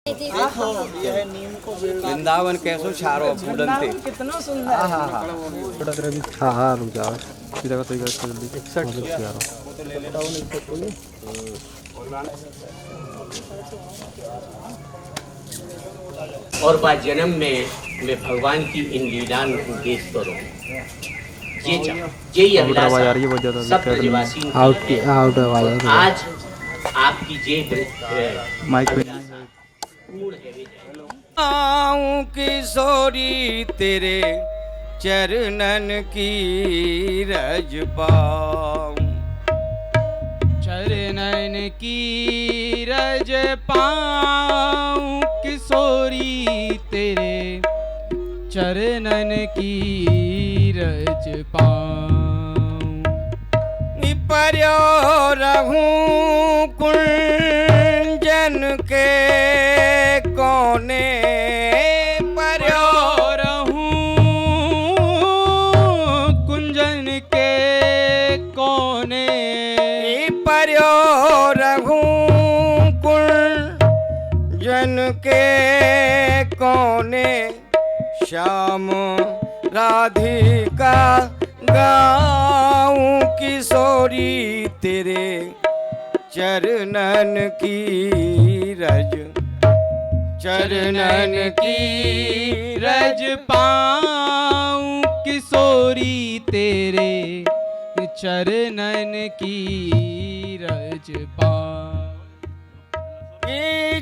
यह नीम को वृंदावन कैसो छारो फूलनते कितना सुंदर है। हाँ हाँ रुक जाओ सीधा का तरीका कर दी 61 और बाद जन्म में मैं भगवान की इन लीलाओं को पेश करूं। ये अभिलाषा यार ये बहुत ज्यादा सब ब्रजवासी आउट आवाज आज आपकी जय माइक पे आऊं किशोरी तेरे चरणन की रज पाऊं, चरणन की रज पाऊं किशोरी तेरे चरणन की रज पाऊं। पर्यो रहूं कुंजन के कोने, पर्यो रहूं कुंजन के कोने, पर्यो रहूं कुंजन के कोने। श्याम राधिका गाऊं किशोरी तेरे चरणन की रज, चरणन की रज पाऊं किशोरी तेरे चरणन की रज पाऊं।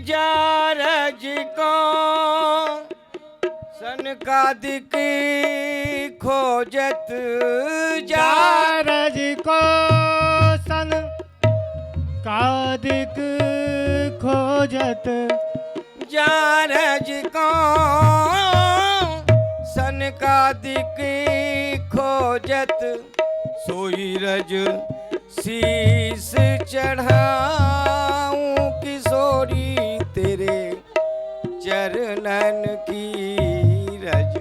जा रज को सनकादिक खोजत, जा रज को सन कादिक खोजत, जा रज को सनकादिक खोजत। सोई रज शीस चढ़ाऊं किशोरी तेरे चरणन की रज,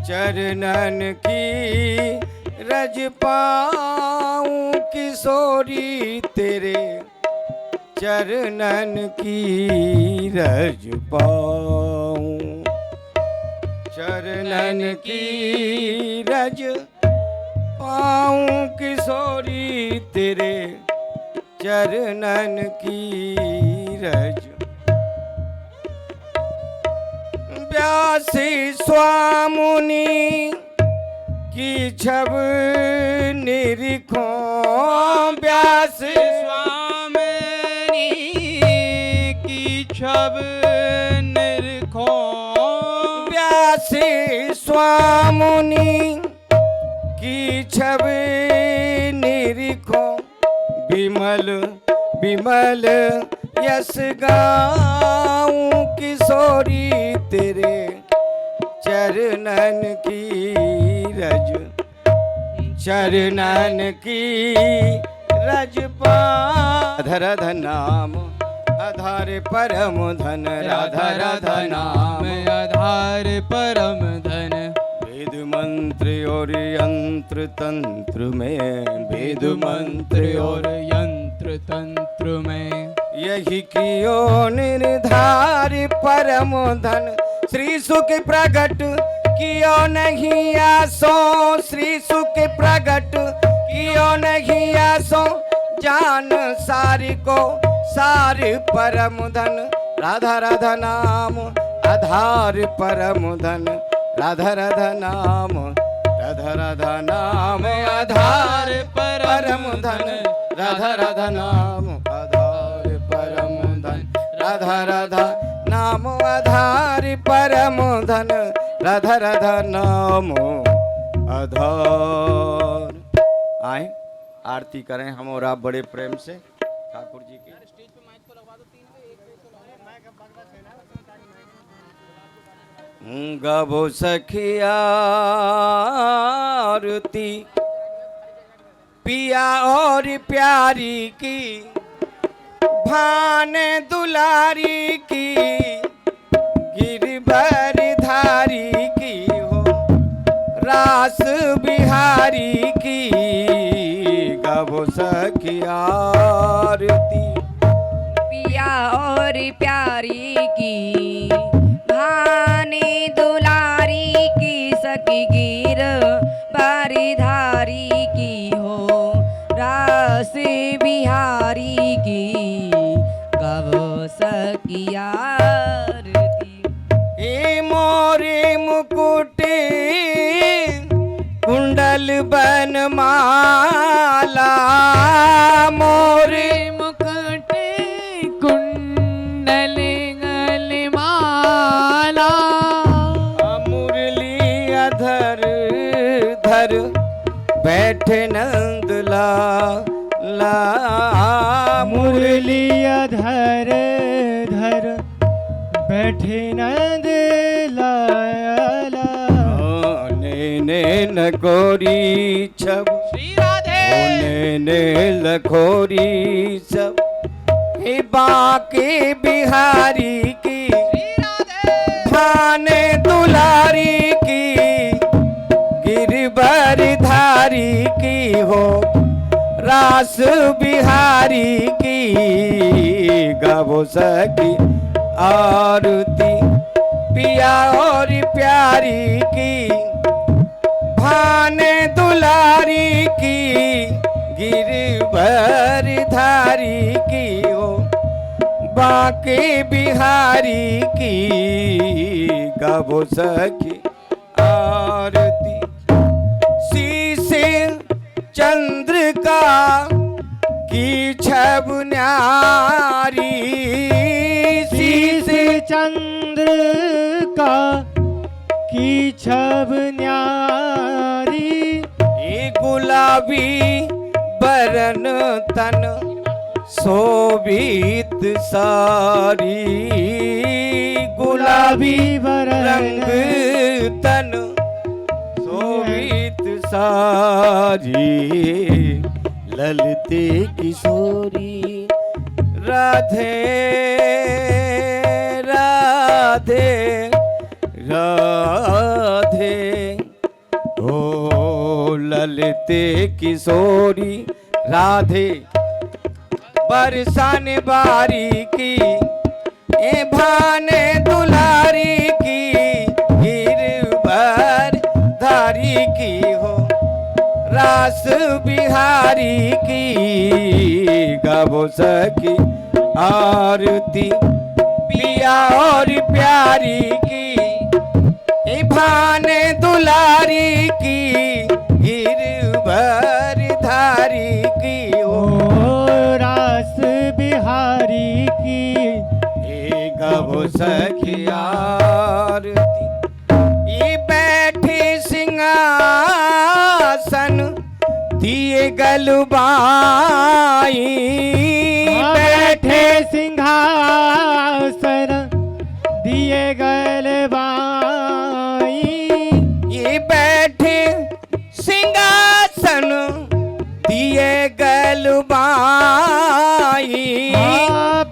चरणन की रज पाऊं किशोरी तेरे चरणन की रज पाऊं, चरणन की रज पाऊं किशोरी तेरे चरणन की रज। व्यासी स्वामुनि की छब निरिखो, व्यास स्वामिनी की छब निरखो, व्यासी स्वामुनि की छब निरिखो। विमल विमल यस गाऊं किशोरी तेरे चरणन की रज, चरणन की रज पा। राधा राधा नाम आधार परम धन, राधा राधा नाम आधार परम धन। वेद मंत्र और यंत्र तंत्र में, वेद मंत्र और यंत्र तंत्र में यही कियो निर्धार परम धन। श्री सुख प्रगट कियो नहीं आसो, श्री सुख प्रगट कियो नहीं आसो। जान सारी को सार परम धन, राधा राधा नाम आधार परम धन, राधा राधा नाम, राधा राधा नाम आधार परम धन, राधा राधा नाम आधार परम धन, राधा राधा नाम आधार परम धन, राधा राधा नाम आधार। आए आरती करें हम और आप बड़े प्रेम से ठाकुर जी की। गबो सखिया आरती पिया और प्यारी की, भान दुलारी की, गिरबर धारी की हो, रास बिहारी की। गबो सखिया आरती पिया और प्यारी की भाने दुलारी की सखी गिर बारीधारी की हो रास बिहारी की गवो सखी आरती। ए मोरे मुकुट कुंडल बनमाला मोरे मुकुट कुंडल गलमाला मुरली अधर धर बैठे नंदला ला मुरली धर धर बैठे नंद लाला। ने लखोरी छब श्री राधे ने लखोरी सब हे बाके बिहारी की श्री राधे भाने दुलारी की गिरबर धारी की हो रास बिहारी की गावो सखी आरती पिया और प्यारी की भाने दुलारी की गिरबर धारी की हो बाके बिहारी की गावो सखी आरती। शीशे चंद्र का की छब न्यारी शीश चंद्र का की छब न्यारी ये गुलाबी बरन तन शोभित सारी गुलाबी रंग तन शोभित सारी ललते किशोरी राधे राधे राधे ओ ललते किशोरी राधे बरसान बारी की ए भाने दुलारी की गिरबर धारी की हो रास बिहारी की गावो सखी आरती पिया और प्यारी की ए भाने दुलारी की गिरबर धारी की ओ हो रास बिहारी की ए गावो सखी आरती। ये बैठी सिंहासन दिए गलबाई बैठे सिंहासन दिए गलबाई ये बैठे सिंहासन दिए गलबाई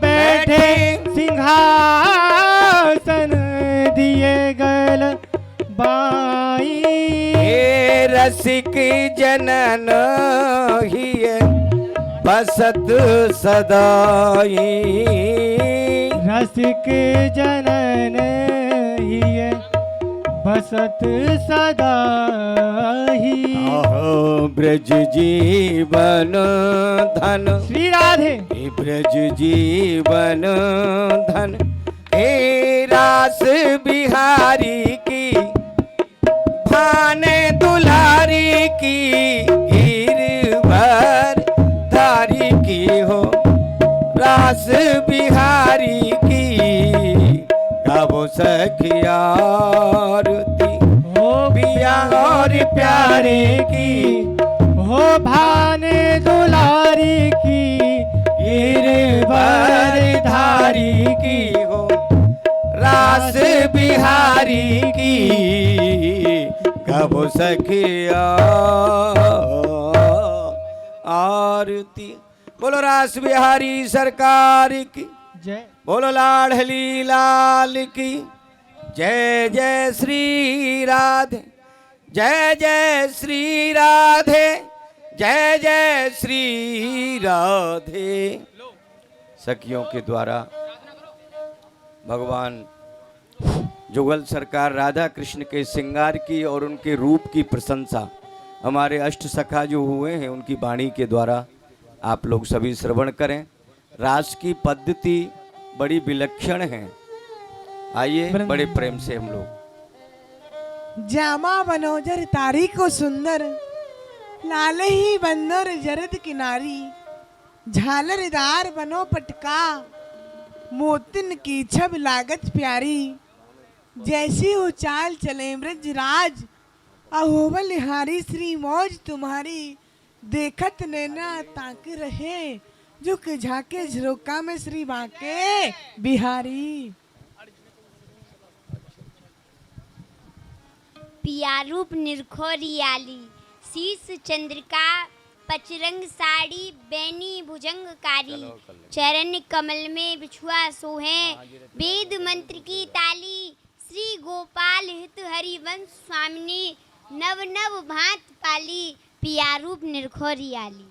बैठे सिंहासन दिए गलबाई ये रसिक जनन ही बसत सदाई रसिक जनन ही बसत सदा ही आहो ब्रज जीवन धन श्री राधे हे ब्रज जीवन धन हे रास बिहारी की भाने दुलारी की गिरबर धारी की हो रास बिहारी की गावो सखी आरती हो पिया और प्यारे की हो भाने दुलारी की गिरबर धारी की हो रास बिहारी की गावो सखी आरती। बोलो रास बिहारी सरकार की जय बोलो लाडली लाल की जय जय श्री राधे जय जय श्री राधे जय जय श्री राधे। सखियों के द्वारा भगवान जुगल सरकार राधा कृष्ण के श्रृंगार की और उनके रूप की प्रशंसा हमारे अष्ट सखा जो हुए हैं उनकी वाणी के द्वारा आप लोग सभी श्रवण करें। रास की पद्धति बड़ी विलक्षण है। आइए बड़े प्रेम से हम लोग। जामा बनोजर तारी को सुंदर, लाल ही बंदर जरद किनारी, झालरदार बनो पटका, मोतिन की छब लागत प्यारी, जैसी हो चाल चले ब्रज राज, अहोबल हारी श्री मौज तुम्हारी, देखत नैना ताक रहे, झुक झाके झरोका में श्री बांके बिहारी। पिया रूप निरखोरियाली, शीस चंद्रिका, पचरंग साड़ी, बैनी भुजंगकारी, चरण कमल में बिछुआ सोहे, वेद मंत्र की ताली, श्री गोपाल हित हरिवंश स्वामिनी, नव नव भांत पाली, पिया रूप निरखोरियाली।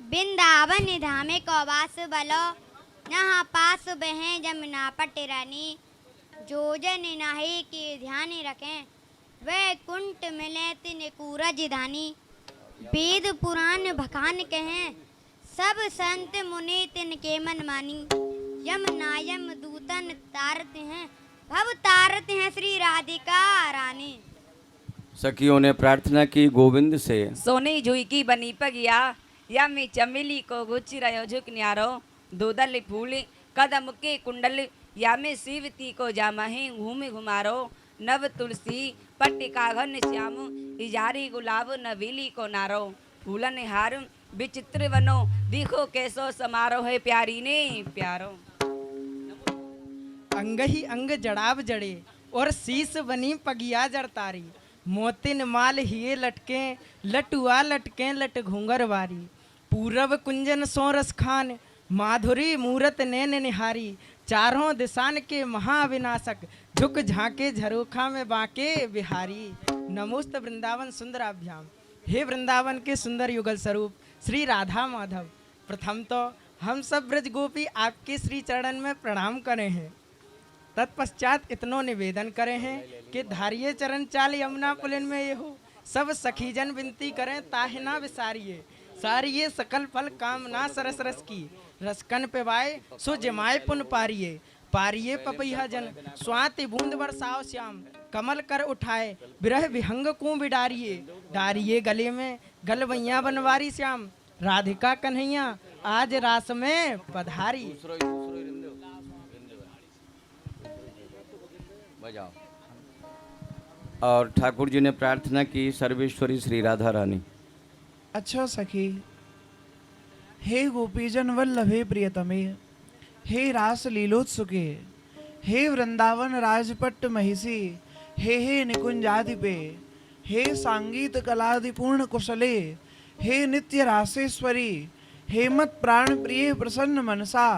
बिंदावन धामे को वास बलो, नहा पास बहें जमुना पटरानी, जो जन नाहे के ध्यान रखें, वह कुंट मिले तिन कूरज धानी, वेद पुराण भकान कहें, सब संत मुनि तिन के मन मानी, यम नायम दूतन तारत हैं, भव तारत हैं श्री राधिका रानी। सखियों ने प्रार्थना की गोविंद से, सोनी जुई की बनी पगिया, या में चमेली को गुच रहो झुक न्यारो, दूदल फूल कदम के कुंडल, या में शिवती को जामहे घूम घुमारो, नव तुलसी पट्टिका घन श्याम, इजारी गुलाब नवीली को नारो, फूलन हार विचित्र वनो, देखो कैसो समारो है प्यारी ने प्यारो। अंग ही अंग जड़ाब जड़े, और शीस बनी पगिया जड़तारी, मोतिन माल हिये लटके, लटुआ लटके लट घूंगर वारी, पूरब कुंजन सोरस खान, माधुरी मूरत नैन निहारी, चारों दिशान के महाविनाशक, झुक झांके झरोखा में बांके बिहारी। नमोस्त वृंदावन सुंदराभ्याम। हे वृंदावन के सुंदर युगल स्वरूप श्री राधा माधव, प्रथम तो हम सब ब्रज गोपी आपके श्री चरण में प्रणाम करे हैं। तत्पश्चात इतनो निवेदन करे हैं कि धारिये चरण चाल यमुना पुलिन में ये हो, सब सखीजन विनती करें ताहि ना विसारिये, सारिये सकल फल कामना सरस रस की, रसकन पे वाय सो जमाए पुन पारिये, पारिये पपैया जन स्वाति बूंद बरसाओ श्याम, कमल कर उठाए विरह विहंग को बिडारिये, डारिये गले में गलवैया बनवारी श्याम, राधिका कन्हैया आज रास में पधारी। बजाओ। और ठाकुर जी ने प्रार्थना की, सर्वेश्वरी श्री राधा रानी। अच्छा सखी, हे गोपीजन वल्लभे प्रियतमे, हे रास लीलोत्सुके, हे वृंदावन राजपट्ट महिषी, हे निकुंजाधिपे, हे सांगीत कलादिपूर्ण कुशले, हे नित्य रासेश्वरी, हे मत प्राण प्रिय प्रसन्न मनसा,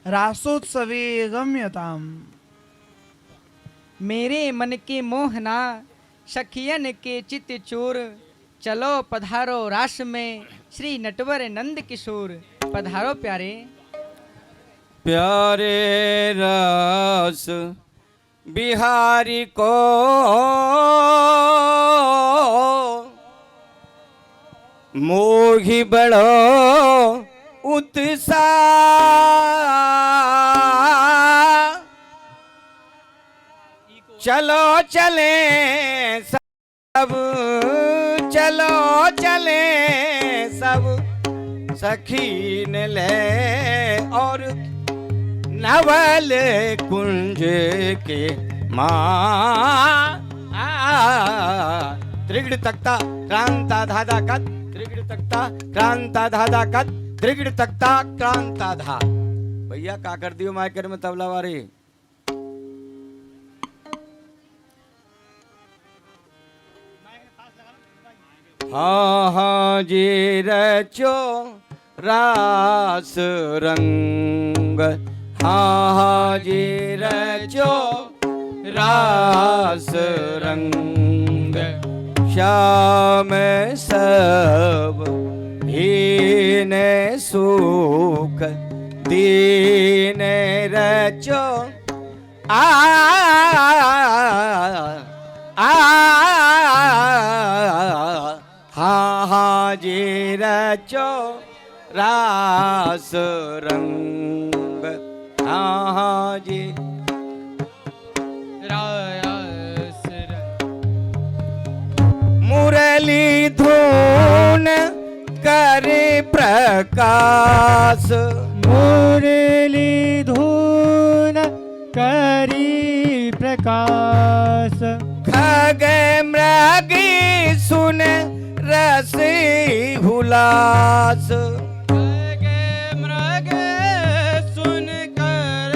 रासोत्सवे गम्यताम। मेरे मन के मोहना सखियन के चित चोर, चलो पधारो रास में श्री नटवर नंद किशोर। पधारो प्यारे। प्यारे रास बिहारी को मोहि बड़ो उत्साह, चलो चले सब, चलो चले सब, सखीन ले और नवल कुंज के माँ। त्रिगड़ तख्ता क्रांता धाधा कत, त्रिगड़ तख्ता क्रांता धाधा कत, त्रिगड़ तख्ता क्रांता धा। भैया का कर दियो माइकर में तबला वारी। हाँ हाँ जी रचो रास रंग, हाँ हाँ जी रचो रास रंग, श्याम सब हीन सुख दीन रचो आ हाँ हाँ जी रचो रास रंग हाँ हाँ जी रास मुरली धून करे प्रकाश मुरली धून करी प्रकाश खग मृगी सुन रस हुलास मृग सुन कर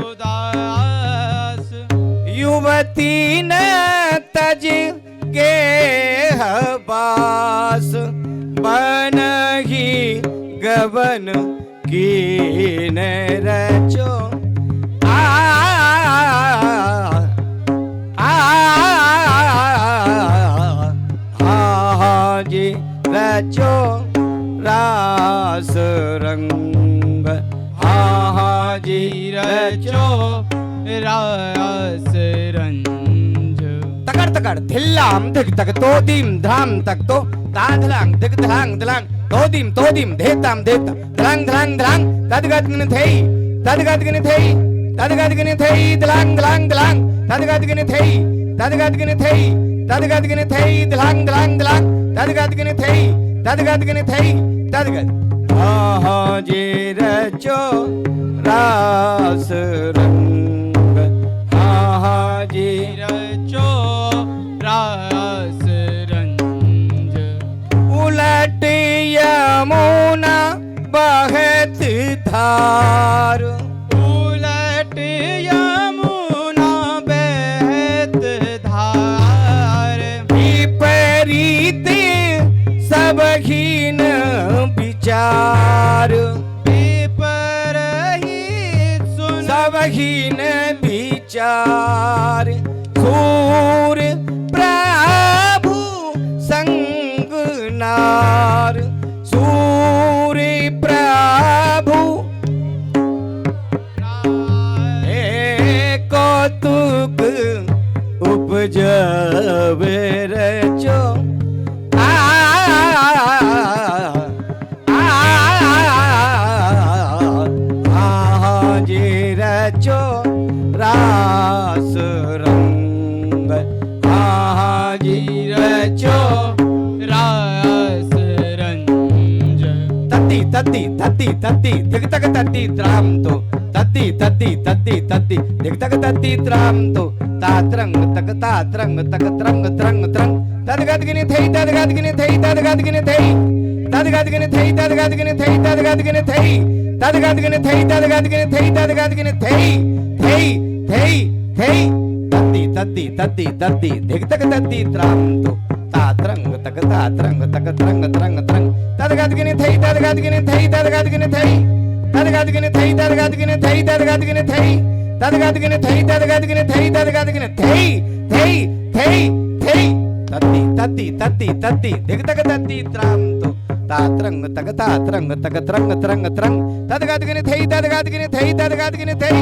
उदास युवती न तज के हबास बन ही गबन की न रचो जी रचो रास रंग हाँ जी रचो रास रंज तकड़ तकड़ धिल्लाम धिक तक तो दीम धाम तक तो दाधलांग धिक धलांग धलांग तो दीम धेताम धेता धलांग धलांग धलांग तदगतगन थेई तदगतगन थेई तदगतगन थेई धलांग धलांग धलांग तदगतगन थेई तदगतगन थेई तदगतगन थेई धलांग धलांग धलांग तदगतगन थेई तदगतगन थेई तदगत हाँ जी रचो रास रंग हाँ जी रचो रास रंज उलट यमुना बहत धार उलट यमुना बहत धार विपरीत सब हीन विचार विपरीत सुन सब हीन विचार सूर प्रभु संग नार सूर प्रभु कौतुक उपजवे रचो जी रचो रास रंग हाँ जी रचो रास रंज तत्ती तत्ती तत्ती तत्ती दिख तक तत्ती त्राम तो तत्ती तत्ती तत्ती तत्ती दिख तक तत्ती त्राम तो तात्रंग तक त्रंग त्रंग तदगतगिनि थई तदगतगिनि थई तदगतगिनि थई तदगतगिनि थई तदगतगिनि थई तदगतगिनि थई तदगतगिनि थई तदगतगिनि थई तदगतगिनि थई थई थई थई तत्ती तत्ती तत्ती तत्ती दिख तक तत्ती त्राम तो तात्रंग तक त्रंग तदगतगिनि थई तदगतगिनि थई तदगतगिनि थई तदगतगिनि थई तदगतगिनि थई तदगतगिनि थई तदगतगिनि थई तदगतगिनि थई तदगतगिनि थई थई थई थई तत्ती तत्ती तत्ती तत्ती दिख तक तत्ती त्राम तो तात्रंग तक त्रंग तदगतगिनि थई तदगतगिनि थई तदगतगिनि थई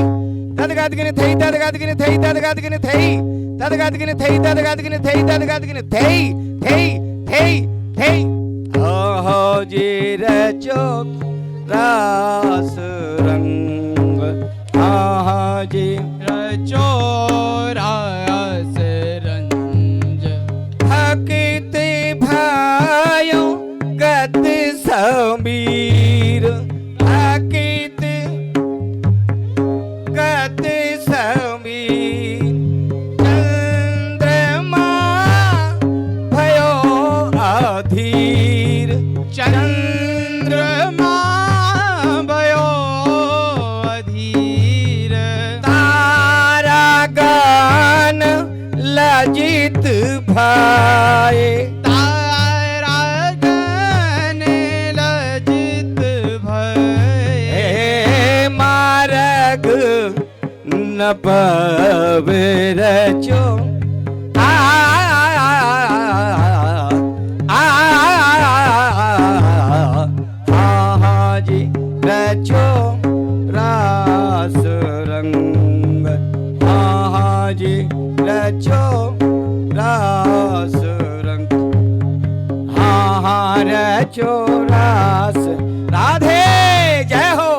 तदगतगिनि थई तदगतगिनि थई तदगतगिनि थई तदगतगिनि थई तदगतगिनि थई तदगतगिनि थई थई थई थई हो जी रचो रास रंग हाँ जी रचो रास रंज थकित भायो गत समीर थकित गत समीर चंद्रमा भयो अधीर चंद्रमा भयो अधीर तारा गान लजित भाए तारा गन लजित भय मारग न पवे रचो जी रचो रास रंग दास। राधे जय हो।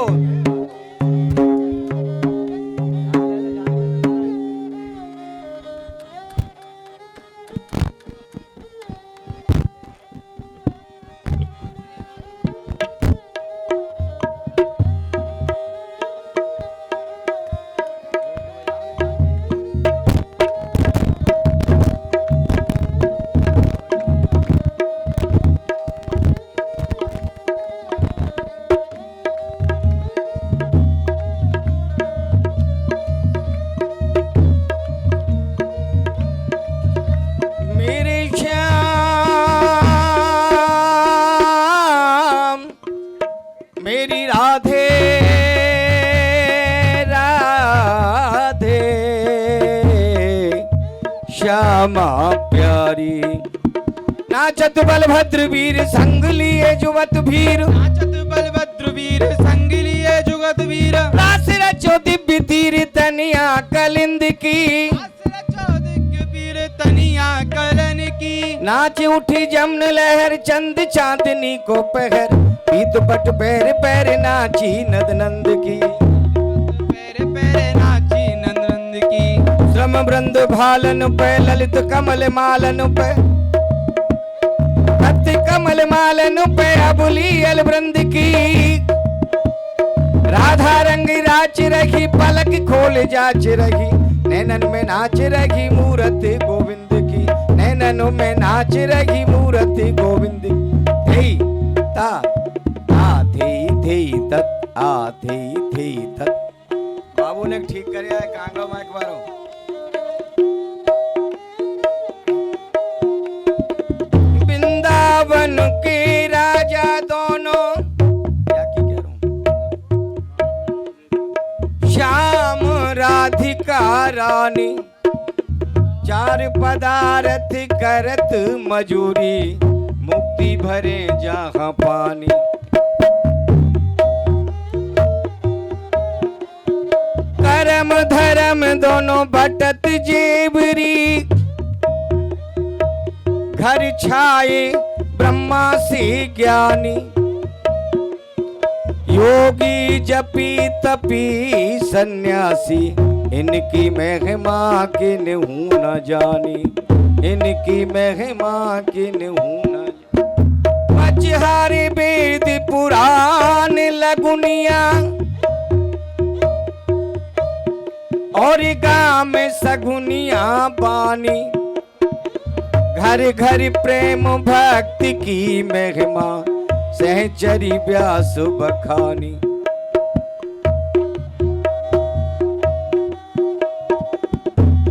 मेरे श्याम मेरी राधे राधे श्यामा प्यारी। नाचत बलभद्र वीर संग लिए जुवत भीर। नाचत बलभद्र वीर संग लिए जुगत वीर। रास रचो दिव्य तीर तनिया कलिंद की। तनिया कलन की। नाच उठी जमन लहर चंद चांदनी को पहर। पीत पट पैर पैर नाची नद नंद की। पैर पैर नाची नंद की। श्रम वृंद भालन पे ललित कमल मालन पे। भक्ति कमल मालन पे अबुली अल वृंद की। राधा रंग राच रही पलक खोल जाच रही। नैनन में नाच रही मूर्ति गोविंद की। नैनन में नाच रही मूर्ति गोविंद की। धेई ता आ धेई धेई तत आ धेई धेई तत। बाबू ने ठीक कर कांगो में एक बारो। वृंदावन के राजा दोनों क्या की कह रहा हूं। श्याम राधिका रानी चार पदार्थ करत मजूरी। मुक्ति भरे जहां पानी। कर्म धर्म दोनों बटत जेबरी। घर छाए ब्रह्मा से ज्ञानी। योगी जपी तपी सन्यासी। इनकी महिमा किन्हू न जानी। इनकी महिमा किन्हू न जानी। मझहारे वेद पुराण लगुनिया। और गाँव में सगुनिया बानी। घर घर प्रेम भक्ति की महिमा। सहचरी व्यास बखानी।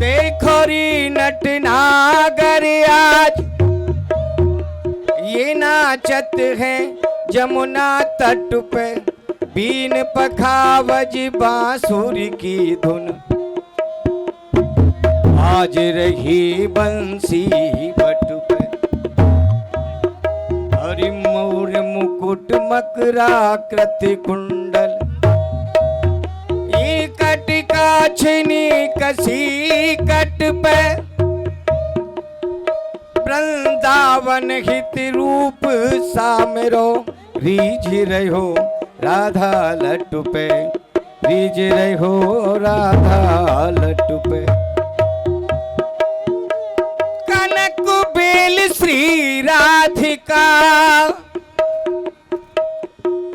देखो री नट नागर आज ये नाचत है जमुना तट पे। बीन पखावज बांसुरी की धुन। आज रही बंसी बट पे। हरि मोर मुकुट मकराकृति कुंडल। कट काछनी कसी कट पे। वृंदावन हित रूप सामरो। रीझ रहो राधा लट पे। रीझ रहो राधा लट पे। कनक बेल श्री राधिका।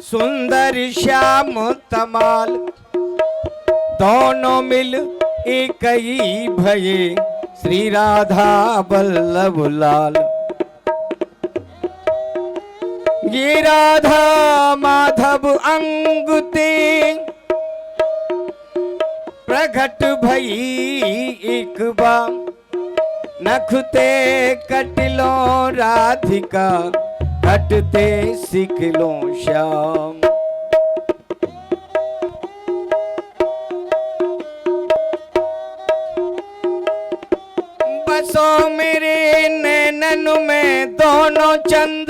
सुंदर श्याम तमाल। दोनों मिल एक ही भये। श्री राधा बल्लभ लाल। ये राधा माधव अंग ते प्रगट भई एक बार। नखते कटलो राधिका। कटते सिखलो श्याम। बसो मेरे नैनन में दोनों चंद।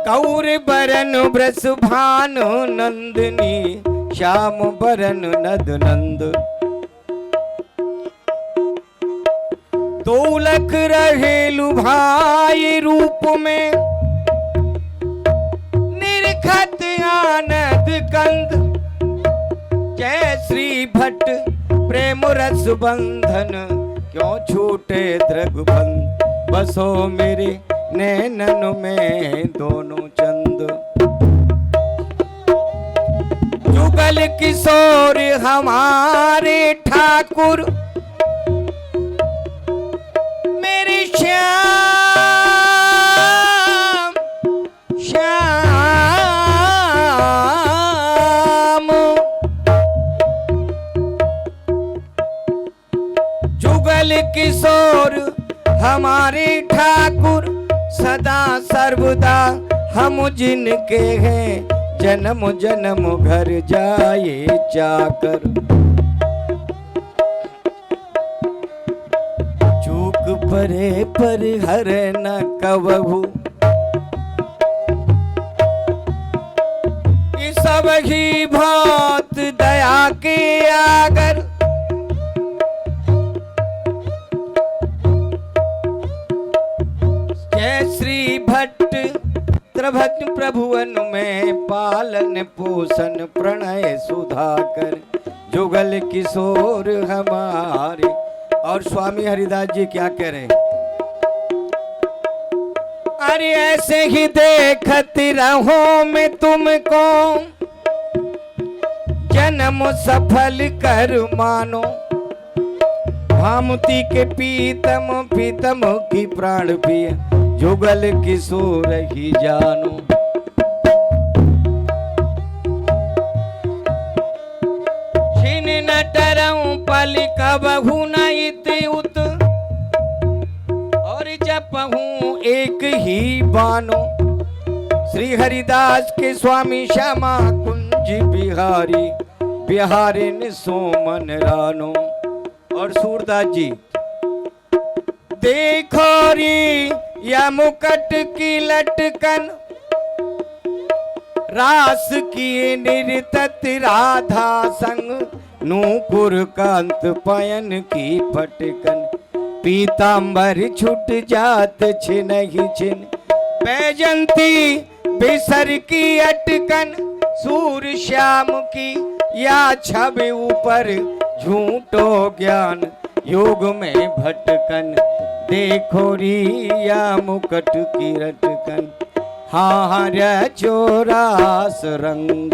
गौर बरन ब्रस भानु नंदनी। श्याम बरन नद नंद। दो लख रहे लुभाई रूप में। देखत आनंद कंद, जय श्री भट्ट प्रेम रस बंधन, क्यों छूटे दृगबंध, बसो मेरे नैनन में दोनों चंद। जुगल किशोर हमारे ठाकुर, मेरे श्याम श्याम। जुगल किशोर हमारे ठाकुर, सदा सर्वदा हम जिनके हैं, जन्म जन्म घर जाए जाकर। चूक परे पर हर न कबहू, सब ही भांत दया के आगर। जय श्री भट्ट त्रिभुवन प्रभुवन में, पालन पोषण प्रणय सुधाकर, जुगल किशोर हमारे। और स्वामी हरिदास जी क्या कह रहे हैं? अरे ऐसे ही देखती रहो मैं तुमको, जन्म सफल कर मानो। भामती के पीतम पीतम की प्राण पिय, जुगल किशोर ही जानो। छिन न डरऊं पल कबहू न इति उत, और जपहूं एक ही बानो। श्री हरिदास के स्वामी श्यामा कुंज बिहारी, बिहारिन सोमन रानो। और सूरदास जी देखो री या मुकट की लटकन, रास किए निर्तत राधा संग, नूपुर कांत पयन की पटकन। पीतांबर छुट जात छिनहि छिन, बैजंती बिसर की अटकन। सूर श्याम की या छवि ऊपर, झूठो ज्ञान योग में भटकन। देखो रिया मुकट की रटकन, हाँ चोरास रंग।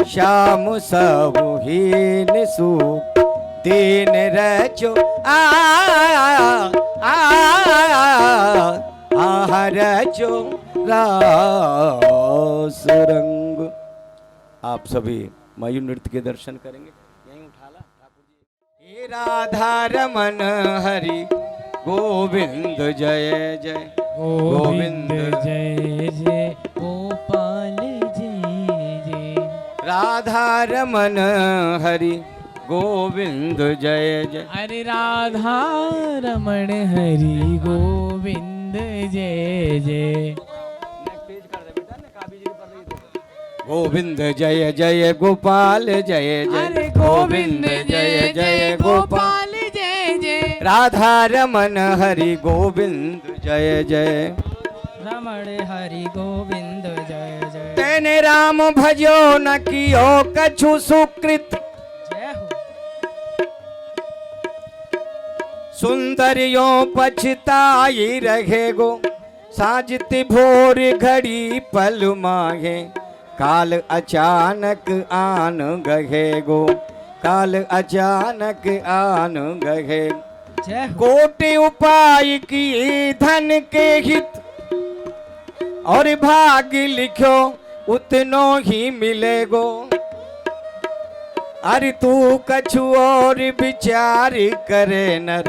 श्याम सब हीन सुख, दीन रचो रचो रास रंग। आप सभी मयूर नृत्य के दर्शन करेंगे। यहीं उठा ला ठाकुर जी। हे राधा रमन हरि गोविंद जय जय, गोविंद जय जय गोपाल जय जय। राधा रमन हरि गोविंद जय जय। अरे राधा रमण हरि गोविंद जय जय। गोविंद जय जय गोपाल जय जय, गोविंद जय जय गोपाल जय जय। राधा रमन हरि गोविंद जय जय, रमण हरि गोविंद जय जय। तेने राम भजो न कियो कछु सुकृत, जय हो। सुंदरियों पछताई रहे गो, साजती भोर घड़ी पल मांगे। काल अचानक आन गहे गो, काल अचानक आन गहे। कोटि उपाय की धन के हित, और भाग लिखो उतनो ही मिलेगो। अरे तू कछु और विचार करे नर,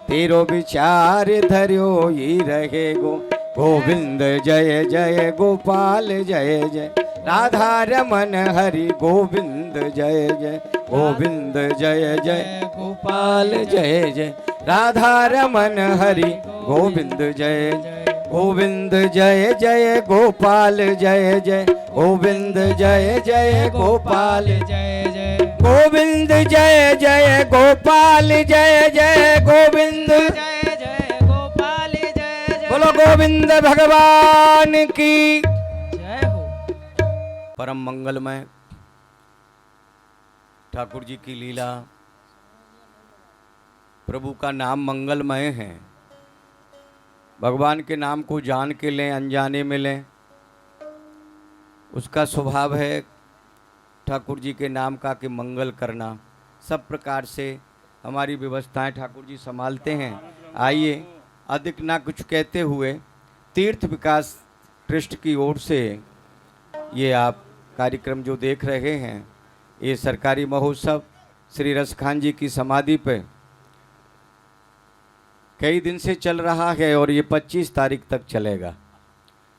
तेरो विचार धर्यो ही रहेगो। गोविंद जय जय गोपाल जय जय, राधा रमन हरि गोविंद जय जय, गोविंद जय जय गोपाल जय जय। राधा रमन हरि गोविंद जय जय, गोविंद जय जय गोपाल जय जय, गोविंद जय जय गोपाल जय जय। गोविंद जय जय गोपाल जय जय, गोविंद जय जय गोपाल जय जय। बोलो गोविंद भगवान की। जय हो। परम मंगलमय ठाकुर जी की लीला, प्रभु का नाम मंगलमय है। भगवान के नाम को जान के लें, अनजाने में लें, उसका स्वभाव है ठाकुर जी के नाम का कि मंगल करना। सब प्रकार से हमारी व्यवस्थाएं ठाकुर जी संभालते हैं। आइए अधिक ना कुछ कहते हुए तीर्थ विकास ट्रस्ट की ओर से ये आप कार्यक्रम जो देख रहे हैं, ये सरकारी महोत्सव श्री रसखान जी की समाधि पे कई दिन से चल रहा है और ये 25 तारीख तक चलेगा।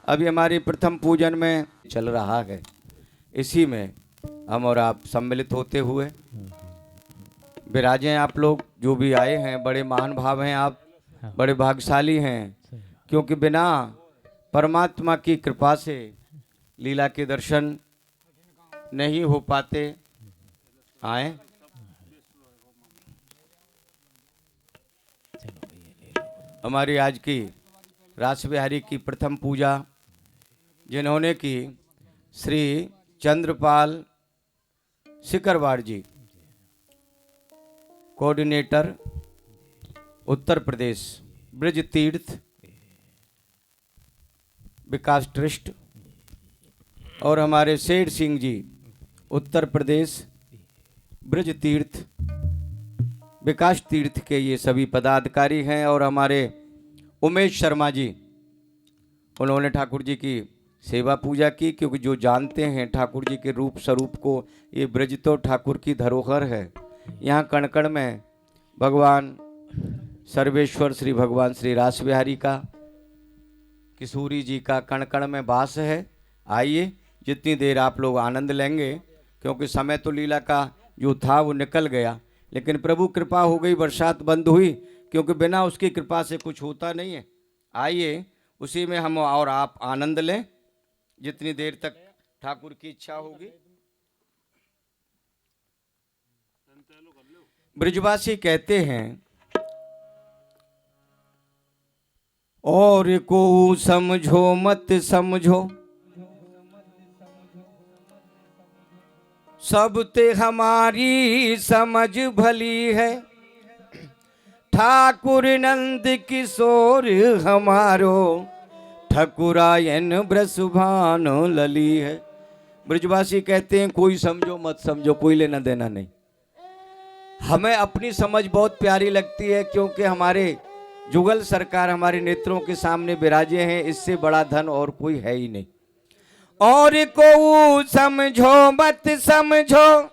अभी हमारी प्रथम पूजन में चल रहा है, इसी में हम और आप सम्मिलित होते हुए विराजे। आप लोग जो भी आए हैं बड़े महान भाव हैं, आप बड़े भाग्यशाली हैं, क्योंकि बिना परमात्मा की कृपा से लीला के दर्शन नहीं हो पाते। आए हमारी आज की रास बिहारी की प्रथम पूजा जिन्होंने की श्री चंद्रपाल सिकरवार जी, कोऑर्डिनेटर उत्तर प्रदेश ब्रज तीर्थ विकास ट्रस्ट, और हमारे शेर सिंह जी उत्तर प्रदेश ब्रज तीर्थ विकास तीर्थ के ये सभी पदाधिकारी हैं। और हमारे उमेश शर्मा जी, उन्होंने ठाकुर जी की सेवा पूजा की, क्योंकि जो जानते हैं ठाकुर जी के रूप स्वरूप को, ये ब्रज तो ठाकुर की धरोहर है। यहाँ कण कण में भगवान सर्वेश्वर श्री भगवान श्री रास बिहारी का, किशोरी जी का कण कण में वास है। आइए जितनी देर आप लोग आनंद लेंगे, क्योंकि समय तो लीला का जो था वो निकल गया, लेकिन प्रभु कृपा हो गई, बरसात बंद हुई, क्योंकि बिना उसकी कृपा से कुछ होता नहीं है। आइए उसी में हम और आप आनंद लें जितनी देर तक ठाकुर की इच्छा होगी। ब्रजवासी कहते हैं, और को समझो मत समझो, सब ते हमारी समझ भली है, ठाकुर नंद किशोर हमारो, ठकुरायन ब्रसुभान लली है। ब्रजवासी कहते हैं कोई समझो मत समझो, कोई लेना देना नहीं। हमें अपनी समझ बहुत प्यारी लगती है, क्योंकि हमारे जुगल सरकार हमारे नेत्रों के सामने विराजे हैं, इससे बड़ा धन और कोई है ही नहीं। और को समझो मत समझो,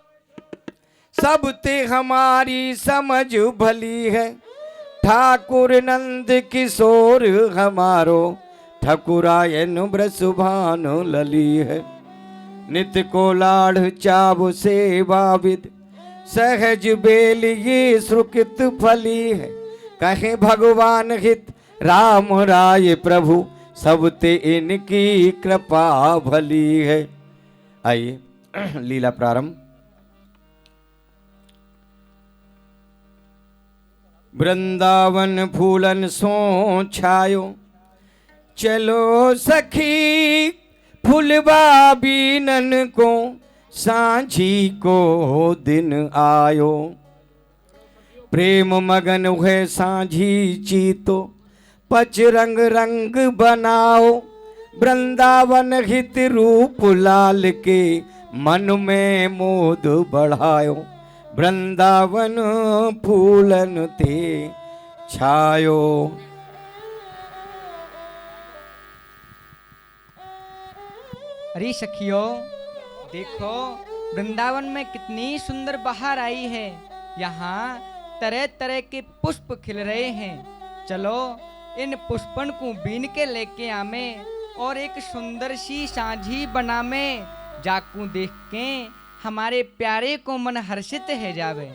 सब ते हमारी समझ भली है, ठाकुर नंद किशोर हमारो, ठकुरायन ब्रसुभान लली है। नित्य को लाढ़ चाव सेवा विद, सहज बेल ये सुकृत फली है, कहे भगवान हित राम राय प्रभु, सब ते इनकी कृपा भली है। आइए लीला प्रारंभ। वृंदावन फूलन सो छायो, चलो सखी फुलवा बीनन को, सांझी को दिन आयो, प्रेम मगन हुए सांझी चीतो, पच रंग रंग बनाओ, वृंदावन हित रूप लाल के, मन में मोद बढ़ायो, वृंदावन फूलन ते छायो। अरे सखियों देखो, वृंदावन में कितनी सुंदर बहार आई है। यहाँ तरह तरह के पुष्प खिल रहे हैं। चलो इन पुष्पन को बीन के लेके आमे और एक सुंदर सी सांझी बनामे, जाकू देख के हमारे प्यारे को मन हर्षित है जावे।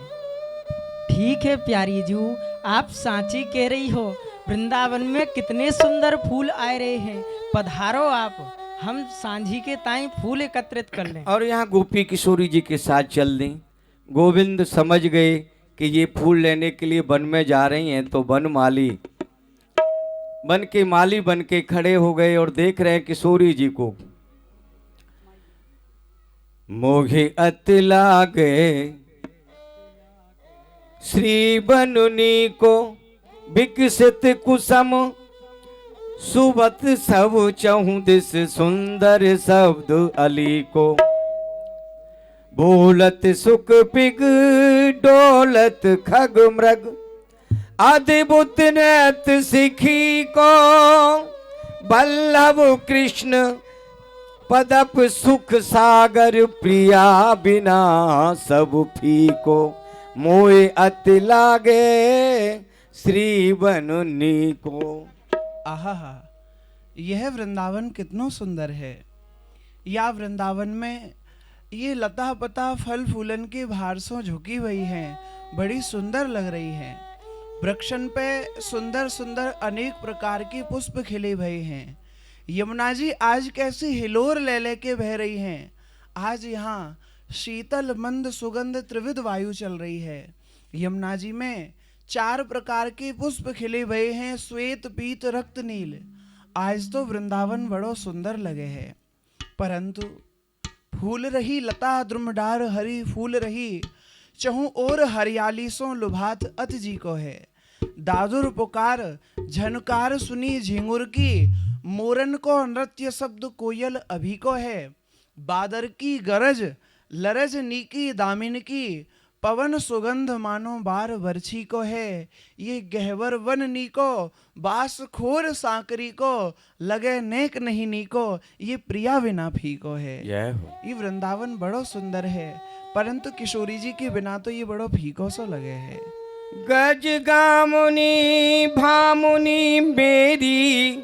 ठीक है प्यारी जू, आप सांची कह रही हो। वृंदावन में कितने सुंदर फूल आए रहे हैं, पधारो आप, हम सांझी के ताई फूल एकत्रित कर लें। और यहाँ गोपी किशोरी जी के साथ चल दें। गोविंद समझ गए कि ये फूल लेने के लिए वन में जा रही हैं, तो वन माली बन के खड़े हो गए और देख रहे हैं किशोरी जी को। मोहे अत लागे श्री बनुनी को विकसित कुसम सुबत सब चहु दिस सुंदर शब्द अली को बोलत सुख पिग डोलत खग मृग अद्भुत नृत्य सिखी को बल्लभ कृष्ण पदप सुख सागर प्रिया बिना सब फीको मोए अति लागे श्री बनुनी को। आहा, यह वृंदावन कितना सुंदर है। या वृंदावन में ये लता पता फल फूलन के भार से झुकी हुई हैं, बड़ी सुंदर लग रही हैं। वृक्षन पे सुंदर सुंदर अनेक प्रकार के पुष्प खिले हुए हैं। यमुना जी आज कैसी हिलोर ले लेके बह रही हैं। आज यहाँ शीतल मंद सुगंध त्रिविध वायु चल रही है। यमुना जी में 4 प्रकार के पुष्प खिले हुए हैं, श्वेत पीत रक्त नील। आज तो वृंदावन बड़ो सुंदर लगे है। परंतु फूल रही लता द्रुमडार हरी फूल रही चहु और हरियाली सो लुभात अत जी को है। दादुर पुकार झनकार सुनी झिंगुर की मोरन को नृत्य शब्द कोयल अभी को है। बादर की गरज लरज नीकी दामिन की पवन सुगंध मानो बार वर्षी को है। ये गहवर वन नीको बास खोर सांकरी को लगे नेक नहीं नीको ये प्रिया बिना फीको है। ये वृंदावन बड़ो सुंदर है, परंतु किशोरी जी के बिना तो ये बड़ो फीको सो लगे है। गज गामुनी भामुनी मेरी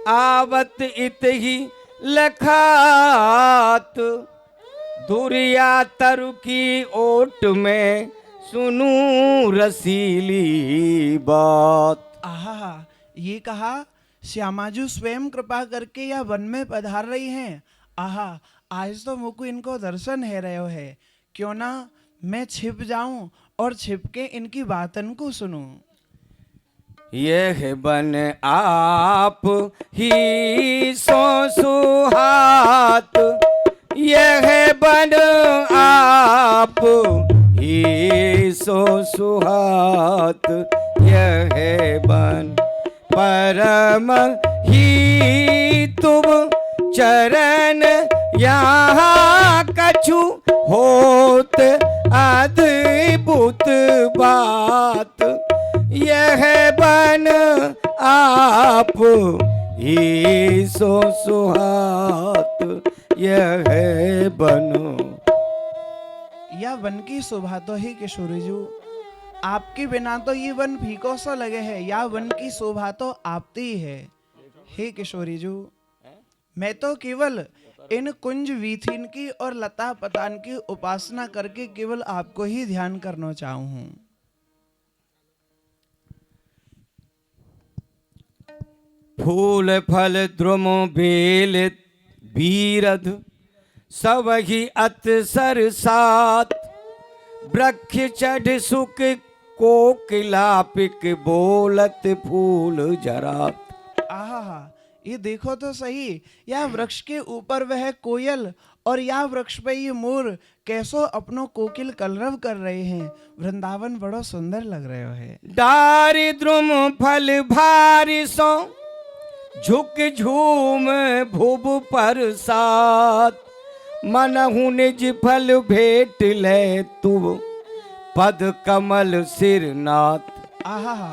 आवत इत ही लखात दुरिया तरु की ओट में सुनू रसीली बात। आहा, ये कहा श्यामाजू स्वयं कृपा करके या वन में पधार रही हैं। आहा, आज तो मुझको इनको दर्शन है रहे है। क्यों ना मैं छिप जाऊं और छिप के इनकी बातन को सुनूं। यह बन आप ही सो सुहात यह बन आप ही सो सुहात यह बन परम ही तुम चरण यहाँ कछु होत अद्भुत बात यह बन आप ही सो सुहात यह बनो। यह वन की शोभा तो ही किशोरी जी, आपके बिना तो ये वन फीको सा लगे है। या वन की शोभा तो आपती है। हे किशोरी जी, मैं तो केवल इन कुंज वीथिन की और लता पतान की उपासना करके केवल आपको ही ध्यान करना चाहूं हूं। फूल फल द्रुम बेल बीरध सब ही अतसर सात वृक्ष चढ़ सुख कोकिलापिक बोलत फूल जरात। आहा, ये देखो तो सही, या वृक्ष के ऊपर वह कोयल और या वृक्ष पे ये मोर कैसो अपनो कोकिल कलरव कर रहे हैं। वृंदावन बड़ो सुंदर लग रहे है। डारी द्रुम फल भारी सो झुक झूम भुव पर सात मनहु निज फल भेट ले तू पद कमल सिर नाथ। आहा,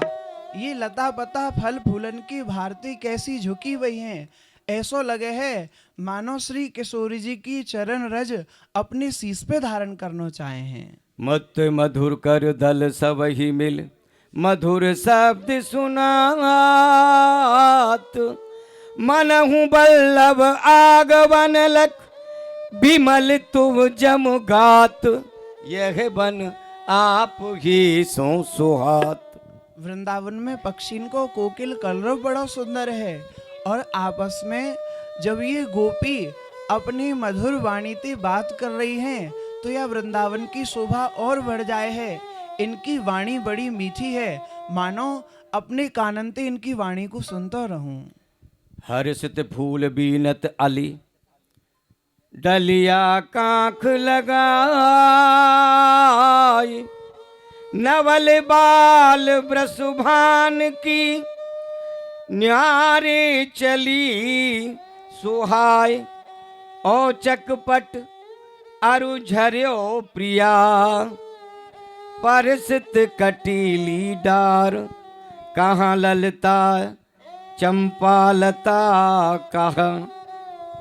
ये लता पता फल फूलन की भारती कैसी झुकी हुई हैं। ऐसो लगे है मानो श्री किशोरी जी की चरण रज अपनी शीश पे धारण करना चाहे हैं। मत मधुर कर दल सब ही मिल मधुर शब्द सुनात मनहु बल्लभ आगवन लख बिमल तुम जम गात यह बन आप ही सो सुहात। वृंदावन में पक्षीन को कोकिल कलरव बड़ा सुंदर है। और आपस में जब ये गोपी अपनी मधुर वाणी से बात कर रही हैं तो यह वृंदावन की शोभा और बढ़ जाए है। इनकी वाणी बड़ी मीठी है, मानो अपने काननते इनकी वाणी को सुनता रहूं। हर्षित फूल बीनत अली डलिया कांख लगाई, नवल बाल ब्रसुभान की न्यारे चली सुहाय। औचक पट अरु झर्यो प्रिया, परसित कटीली डार। कहाँ ललता चंपा लता, कहाँ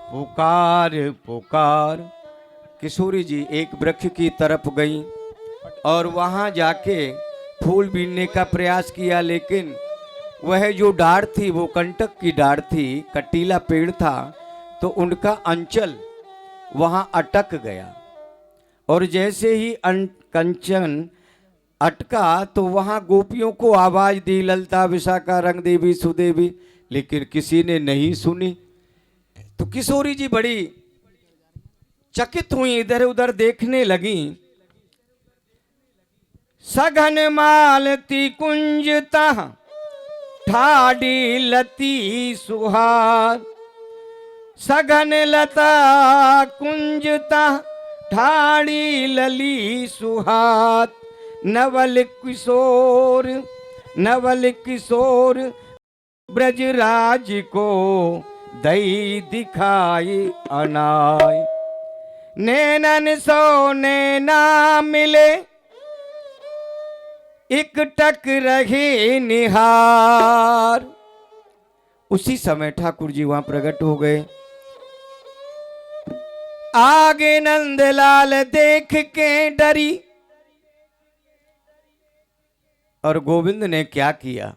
पुकार पुकार। किशोरी जी एक वृक्ष की तरफ गई और वहाँ जाके फूल बीनने का प्रयास किया, लेकिन वह जो डाढ़ थी वो कंटक की डाढ़ थी, कटीला पेड़ था, तो उनका अंचल वहाँ अटक गया। और जैसे ही कंचन अटका तो वहाँ गोपियों को आवाज दी, ललता विशाखा रंग देवी सुदेवी, लेकिन किसी ने नहीं सुनी। तो किशोरी जी बड़ी चकित हुई, इधर उधर देखने लगी। सघन मालती कुंजता ठाडी लती सुहार। सघन लता कुंजता ठाड़ी लली सुहात। नवल किशोर ब्रजराज को दई दिखाई अनाय। नैनन सो नैना मिले, इकटक रहे निहार। उसी समय ठाकुर जी वहां प्रकट हो गए। आगे नंदलाल देख के डरी, और गोविंद ने क्या किया?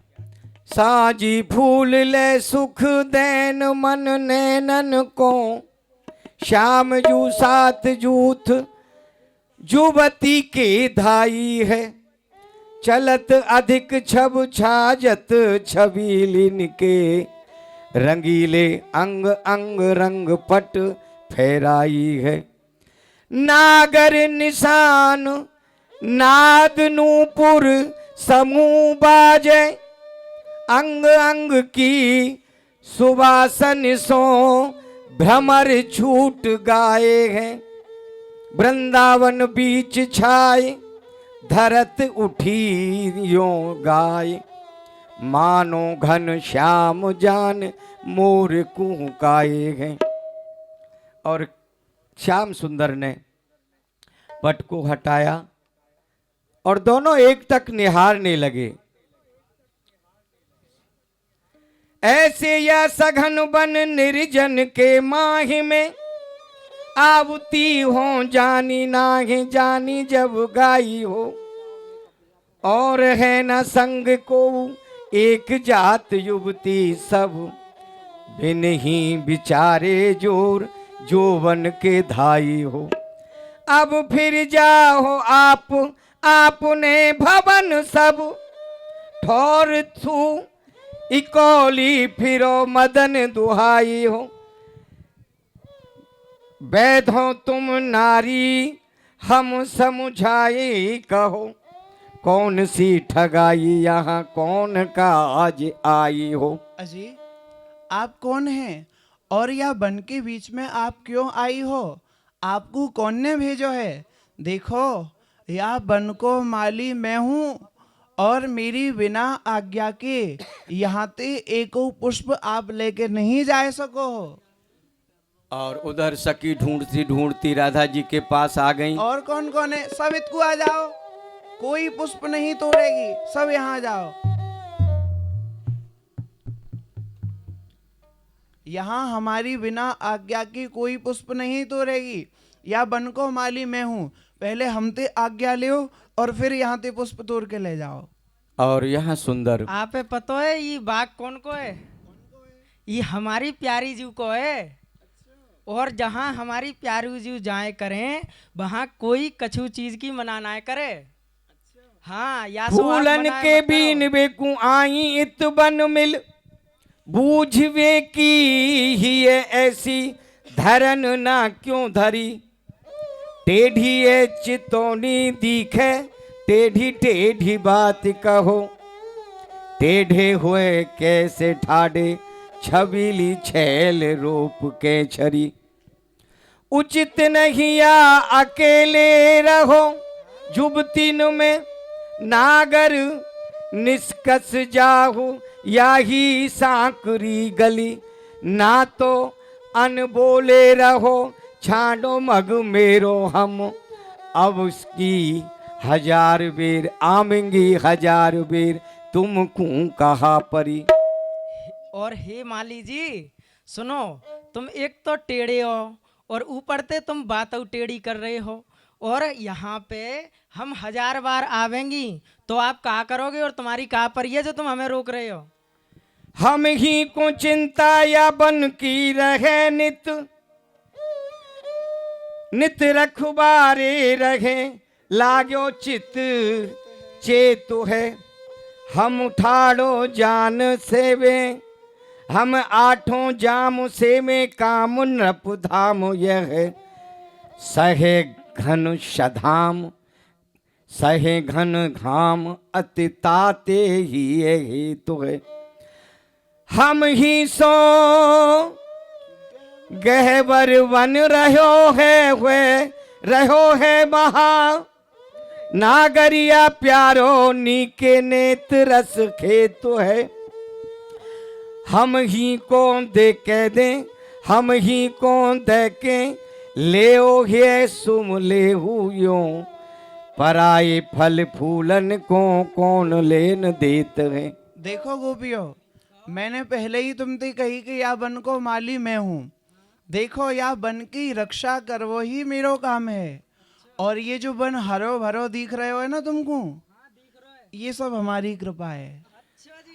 साजी फूल ले सुख दैन मन नैनन को। श्याम जू सात जूथ जुवती के धाई है। चलत अधिक छब छाजत छबीलिन के। रंगीले अंग अंग रंग पट फेराई है। नागर निशान नाद नूपुर समूह बाजे। अंग अंग की सुवासन सो भ्रमर छूट गाए हैं। वृंदावन बीच छाए धरत उठी यो गाय। मानो घन श्याम जान मोर कुहकाए हैं। और श्याम सुंदर ने पट को हटाया और दोनों एक तक निहारने लगे। ऐसे या सघन बन निर्जन के माह में। आवती हो जानी नाही जानी जब गाई हो। और है न संग को एक जात युवती सब। बिन ही बिचारे जोर जोवन के धाई हो। अब फिर जाओ आप आपने भवन सब। ठोर थू इकोली फिरो मदन दुहाई हो। वैधो तुम नारी हम समझाए कहो। कौन सी ठगाई यहाँ कौन का आज आई हो। अजी आप कौन हैं और यह बन के बीच में आप क्यों आई हो? आपको कौन ने भेजो है? देखो यह बन को माली मैं हूँ और मेरी बिना आज्ञा के यहाँ ते एको पुष्प आप लेके नहीं जा सको हो। और उधर सखी ढूंढती ढूंढती राधा जी के पास आ गई। और कौन कौन है? सब इतको आ जाओ, कोई पुष्प नहीं तोड़ेगी, सब यहाँ जाओ। यहाँ हमारी बिना आज्ञा की कोई पुष्प नहीं तोड़ेगी। या बन को माली मैं हूँ, पहले हमते आज्ञा लियो और फिर यहाँ ते पुष्प तोड़ के ले जाओ। और यहाँ सुंदर आप पता है ये बाग कौन को है? ये हमारी प्यारी जू को है। और जहाँ हमारी प्यारी जू जाए करें वहाँ कोई कछु चीज की मना ना करे। हाँ या फूलन के बीन बेकू आई इत बन मिल। बूझवे की ही ये ऐसी धरन ना क्यों धरी। टेढ़ी ये चितौनी दिखे टेढ़ी टेढ़ी बात कहो। टेढ़े हुए कैसे ठाडे छबीली छैल रूप के छरी। उचित नहीं या अकेले रहो, जुबतिन में नागर निष्कस जाहु, या ही सांकरी गली, ना तो अनबोले रहो, छाड़ो मग मेरो हम, अब उसकी हजार बेर आमेंगी हजार बेर, तुम कूं कहा परी। और हे माली जी सुनो, तुम एक तो टेढ़े हो और ऊपर से तुम बात टेढ़ी कर रहे हो, और यहाँ पे हम 1000 बार आवेंगी तो आप क्या करोगे और तुम्हारी क्या परी है जो तुम हमें रोक रहे हो। हम ही को चिंता या बन की रहे नित, नित रखबारे रहे, लाग्यो चित चेतु है, हम उठाड़ो जान सेवे, हम आठों जाम से में काम नृप धाम, यह सहे घन शधाम, सहे घन घाम, अति ताते ही हेतु है, हम ही सो गहवर वन रहो है हुए, रहो है महा नागरिया प्यारो, नीके नेत रस खेतु है, हम ही को दे के दे, हम ही को दे के ले ओ हे सुम ले हुयो, पराए फल फूलन को कौन लेन देत है। देखो गोपियों, मैंने पहले ही तुमसे कही कि या बन को माली मैं हूँ। देखो या बन की रक्षा करवो ही मेरो काम है, और ये जो बन हरो भरो दिख रहे हो है ना तुमको, ये सब हमारी कृपा है।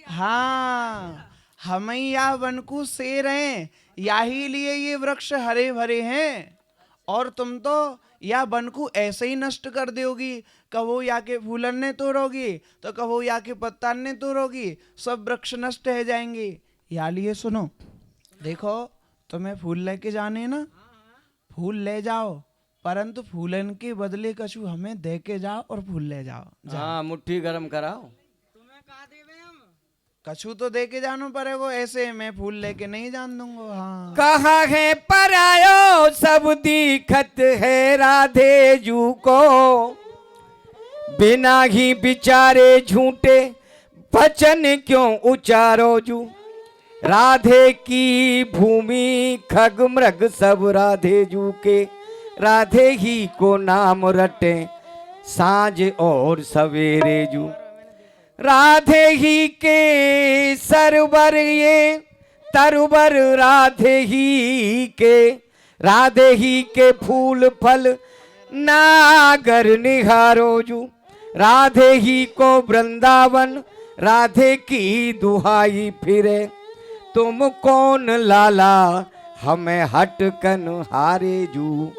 हाँ, हम ही या वन को शेर हैं, या ही लिए ये वृक्ष हरे भरे हैं, और तुम तो या वन को ऐसे ही नष्ट कर दोगी, कहो या के फूलन ने तोड़ोगी तो कहो या के पत्ता ने तोड़ोगी, सब वृक्ष नष्ट हो जाएंगे। या लिए सुनो, देखो तुम्हें फूल लेके जाने ना, फूल ले जाओ, परंतु फूलन के बदले कछु हमें दे के जाओ और फूल ले जाओ। हाँ, मुट्ठी गरम कराओ। कछु तो दे के जानो पड़ेगा, ऐसे मैं फूल लेके नहीं जान दूंगा। हाँ, कहा है परायो सब दिखत है राधे जू को, बिना ही बिचारे झूठे वचन क्यों उचारो जू, राधे की भूमि खग मृग सब राधे जू के, राधे ही को नाम रटे सांझ और सवेरे जू, राधे ही के सरवर ये तरवर, राधे ही के, राधे ही के फूल फल नागर निहारो जू, राधे ही को वृंदावन, राधे की दुहाई फिरे, तुम कौन लाला हमें हटकन हारे जू।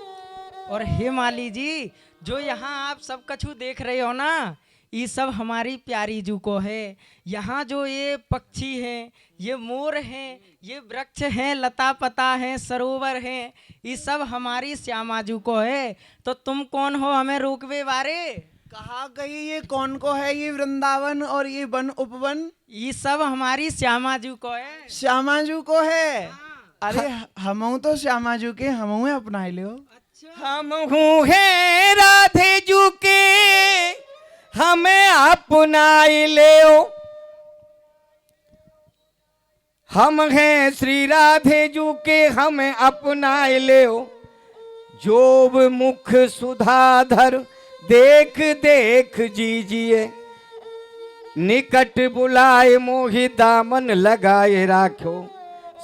और हे माली जी, जो यहाँ आप सब कछु देख रहे हो ना, ये सब हमारी प्यारी जू को है। यहाँ जो ये पक्षी हैं, ये मोर हैं, ये वृक्ष हैं, लता पता हैं, सरोवर हैं, ये सब हमारी श्यामा जू को है। तो तुम कौन हो हमें रोकवे वारे। कहा गई ये कौन को है, ये वृंदावन और ये वन उपवन, ये सब हमारी श्यामा जू को है। श्यामा जू को है। अरे हमहू तो श्यामा जू के हमहू अपना ले। हम हूँ है राधे जू के हमें अपनाए ले, हम हैं श्री राधे जू के हमें अपनाए ले, जोब मुख सुधाधर देख देख जीजिए, निकट बुलाए मोहि दामन लगाए राखो,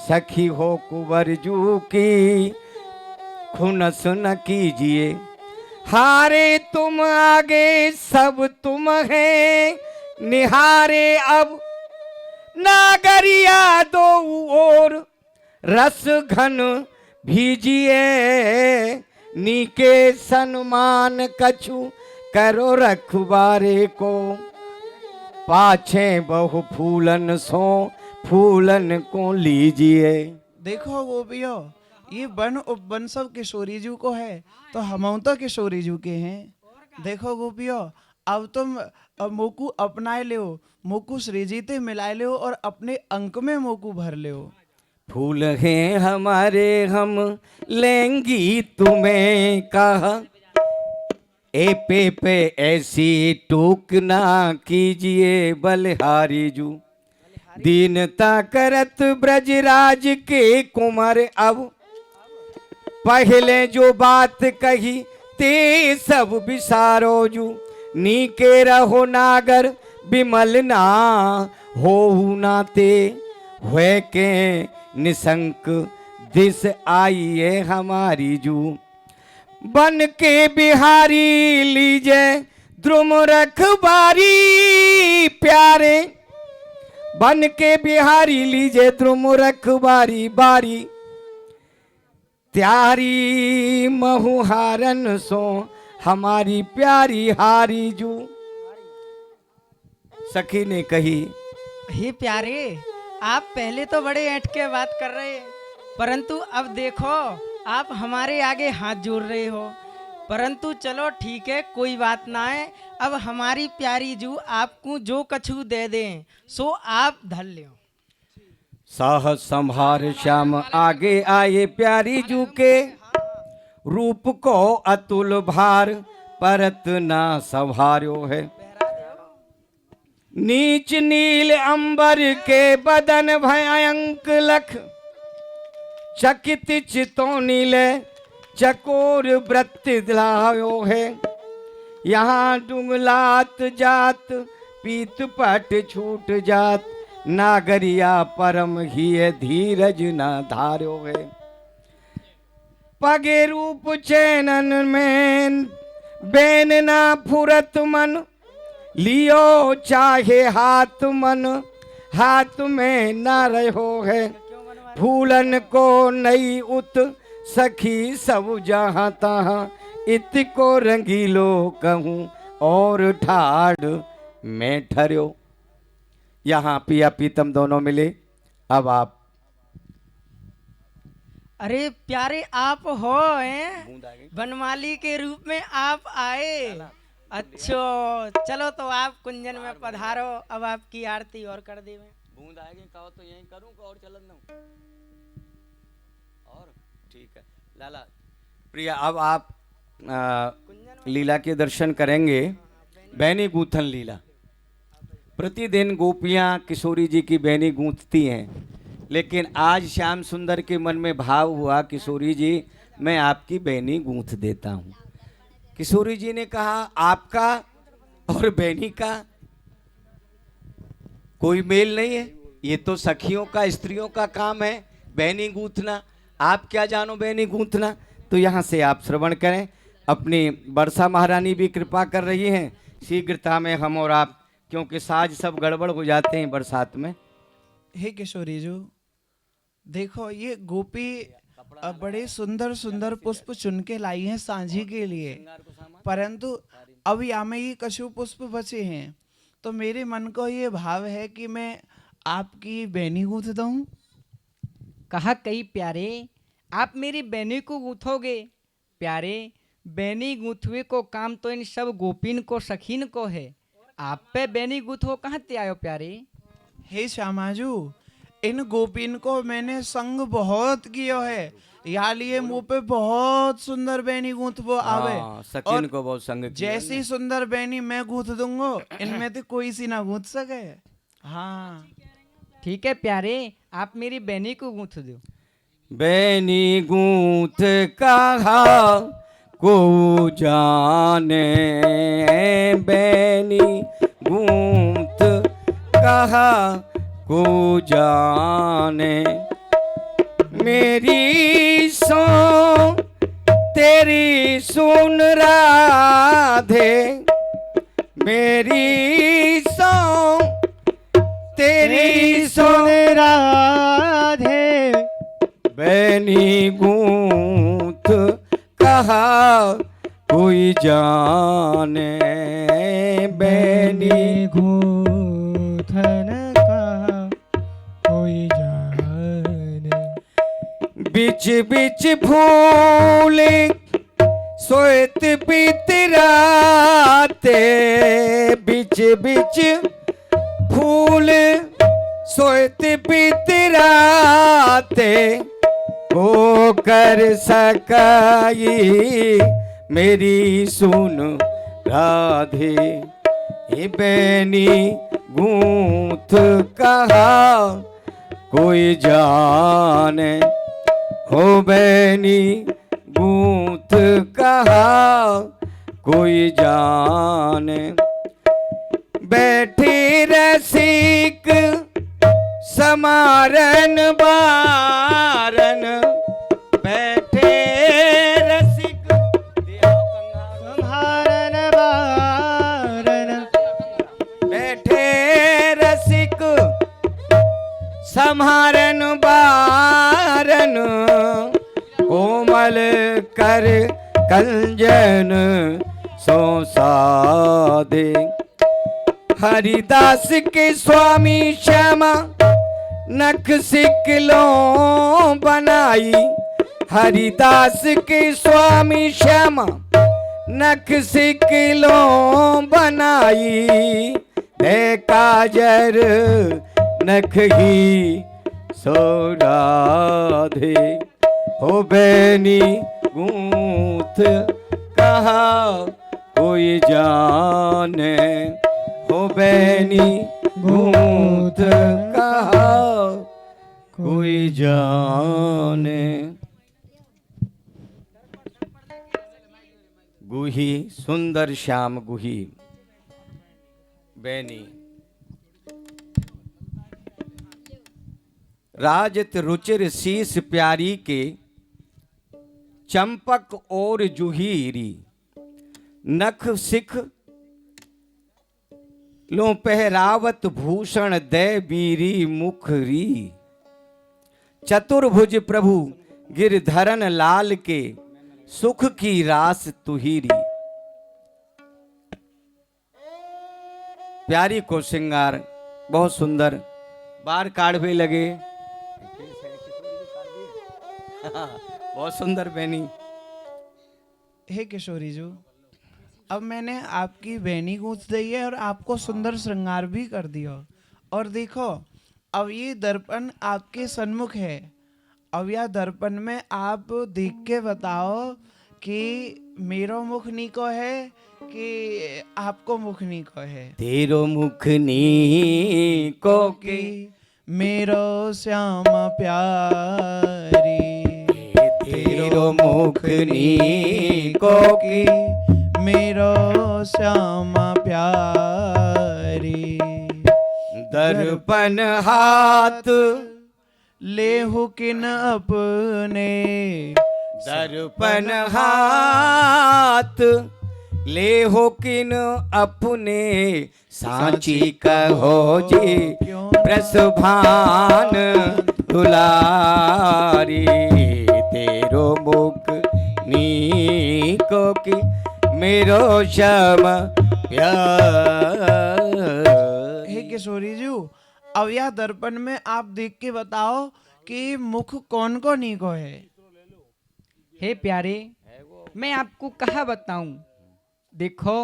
सखी हो कुंवर जू की खुनस न कीजिए, हारे तुम आगे सब तुम हैं निहारे, अब नागरिया दो और रस घन भीजिए, नीके सन्मान कछु करो रखबारे को, पाछे बहु फूलन सो फूलन को लीजिए। देखो गोपियों, ये वन उपवन सब किशोरी जू को है, तो हम तो किशोरी जू के हैं। देखो गोपियों, अब तुम मोकू अपनाए ले, मोकू श्रीजीते मिलाए ले और अपने अंक में मोकू भर ले। फूल हैं हमारे हम लेंगी तुम्हें कहा, ए पे ऐसी टूक ना कीजिए बलिहारी जू। दीनता करत ब्रजराज के कुंवर अब, पहले जो बात कही ते सब विसारो जू। नीके रहो नागर विमल ना हो नाते, हुए के निशंक दिस आइए हमारी जू। बन के बिहारी लीजे द्रुम रखबारी प्यारे, बन के बिहारी लीजे द्रुम रखबारी बारी। त्यारी महुहारन सो हमारी प्यारी हारी जू। सखी ने कही, हे प्यारे, आप पहले तो बड़े ऐंठ के बात कर रहे, परंतु अब देखो आप हमारे आगे हाथ जोड़ रहे हो। परंतु चलो ठीक है, कोई बात ना है। अब हमारी प्यारी जू आपको जो कछु दे दें सो आप धर लो। साहस संभार श्याम आगे आए प्यारी जू के, रूप को अतुल भार परत ना संभार्यो है। नीच नील अंबर के बदन भयंक लख, चकित चितौनील चकोर वृत्ति दिलायो है। यहाँ डुंगलात जात पीत पट छूट जात, नागरिया परम ही धीरज न धार्यो है। पगे रूप चैनन में बेन ना फुरत मन, लियो चाहे हाथ मन हाथ में ना रहो है। फूलन को नई उत सखी सब जहाँ तहाँ, इत को रंगीलो कहूँ और ठाड़ में ठहर्यो। यहाँ पिया पीतम दोनों मिले। अब आप, अरे प्यारे आप हो हैं, बनमाली के रूप में आप आए। अच्छा चलो तो आप कुंजन में पधारो, अब आपकी आरती और कर दे। बूंद आएगी कहो तो यहीं करूँ और चलन दूं। और ठीक है लाला प्रिया, अब आप लीला के दर्शन करेंगे। बैनी गूंथन लीला, प्रतिदिन गोपियां किशोरी जी की बैनी गूंथती हैं, लेकिन आज श्याम सुंदर के मन में भाव हुआ, किशोरी जी मैं आपकी बैनी गूंथ देता हूँ। किशोरी जी ने कहा आपका और बैनी का कोई मेल नहीं है, ये तो सखियों का स्त्रियों का काम है बैनी गूंथना, आप क्या जानो बैनी गूंथना। तो यहाँ से आप श्रवण करें। अपनी वर्षा महारानी भी कृपा कर रही हैं, शीघ्रता में हम और आप, क्योंकि साज सब गड़बड़ हो जाते हैं बरसात में। हे किशोरी जी, देखो ये गोपी बड़े सुंदर सुंदर पुष्प चुन के लाई हैं सांझी के लिए, परंतु अब यहाँ में ये कछु पुष्प बचे हैं, तो मेरे मन को ये भाव है कि मैं आपकी बैनी गूंथ दूं। कहा कई प्यारे, आप मेरी बैनी को गूंथोगे? प्यारे, बैनी गूंथवे को काम तो इन सब गोपिन को सखीन को है, आप पे बैनी गूंथो कहाँ ते आयो प्यारे? हे श्यामाजू, इन गोपिन को मैंने संग बहुत किया है, यहाँ लिए मुंह पे बहुत सुंदर बैनी गूंथ वो आवे, सकीन को बहुत संग किया। जैसी सुंदर बैनी मैं गूंथ दूंगा, इनमें तो कोई सी ना गूंथ सके। हाँ ठीक है प्यारे, आप मेरी बैनी को गूंथ दो। बैनी गूंथ कहा को जाने, बैनी गूंथ कहा को जाने, मेरी सो तेरी सुन राधे, मेरी सो तेरी सुन राधे, बैनी गूंथ कहा कोई जाने, बैनी गूंथन कहा कोई जाने। बिच बिच फूल सोत बितराते, बिच बिच फूल सोत पितराते को कर सकाई मेरी सुन राधे। हे बैनी गूंथ कहा कोई जाने, हो बैनी गूंथ कहा कोई जाने। बैठे रसिक समारन बारन, बैठे रसिक संहारन बारन, बैठे रसिक संहारन बारन। कोमल कर कंजन सो साधे। हरिदास के स्वामी श्यामा नख सिकलों बनाई। हरिदास के स्वामी श्यामा नख सिकलों बनाई। दे काजर नख ही सो राधे। हो बैनी गूंथ कहा कोई जाने, हो बैनी गूंथ कहा कोई जाने। गुही सुंदर श्याम गुही बैनी। राजत रुचिर शीस प्यारी के चंपक और जुहीरी। नख सिख लो पहरावत भूषण दे बीरी मुखरी। चतुर्भुज प्रभु गिरधरन लाल के सुख की रास तुहीरी। प्यारी को श्रृंगार बहुत सुंदर, बार काढ़वे लगे बहुत सुंदर बहनी। हे किशोरी जी, अब मैंने आपकी बेनी गूंथ दी है और आपको सुंदर श्रृंगार भी कर दिया। और देखो, अब ये दर्पण आपके सन्मुख है। अब यह दर्पण में आप देख के बताओ कि मेरो मुख नीको है कि आपको मुख नीको है। तेरो मुख नीको कि मेरो श्यामा प्यारी। तेरो मुख नीको की मेरो श्यामा प्यारी। दर्पण हाथ लेहु किन अपने। दर्पण हाथ ले हो किन अपने। सांची कहो जी प्रसभान दुलारी। तेरो मुख नीको की मेरो श्याम प्यार। हे किशोरी जी, अब यह दर्पण में आप देख के बताओ कि मुख कौन को नीको है। हे प्यारे, मैं आपको कहा बताऊं, देखो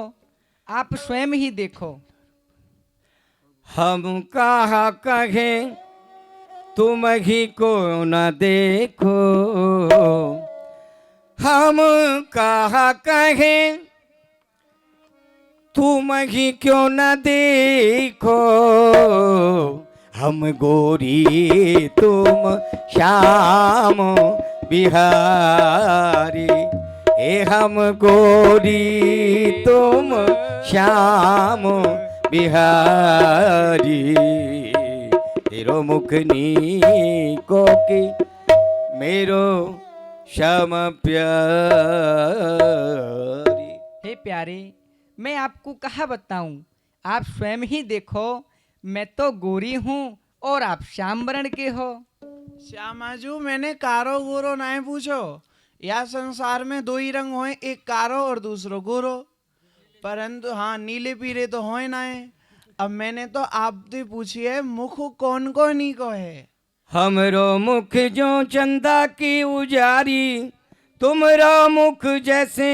आप स्वयं ही देखो। हम कहा कहे तुम ही को न देखो। हम कहा कहे तुम ही क्यों न देखो। हम गोरी तुम श्याम बिहारी। ए हम गोरी तुम श्याम बिहारी। तेरो मुख नीको की मेरो श्याम प्यारी। हे प्यारे, मैं आपको कहा बताऊं, आप स्वयं ही देखो। मैं तो गोरी हूँ और आप श्याम वर्ण के हो। श्यामाजू, मैंने कारो गोरो ना पूछो। या संसार में दो ही रंग होए, एक कारो और दूसरो गोरो। परंतु हाँ, नीले पीले तो होए ना है। अब मैंने तो आपसे पूछी है, मुख कौन को नीको है। हमरो मुख जो चंदा की उजारी। तुमरो मुख जैसे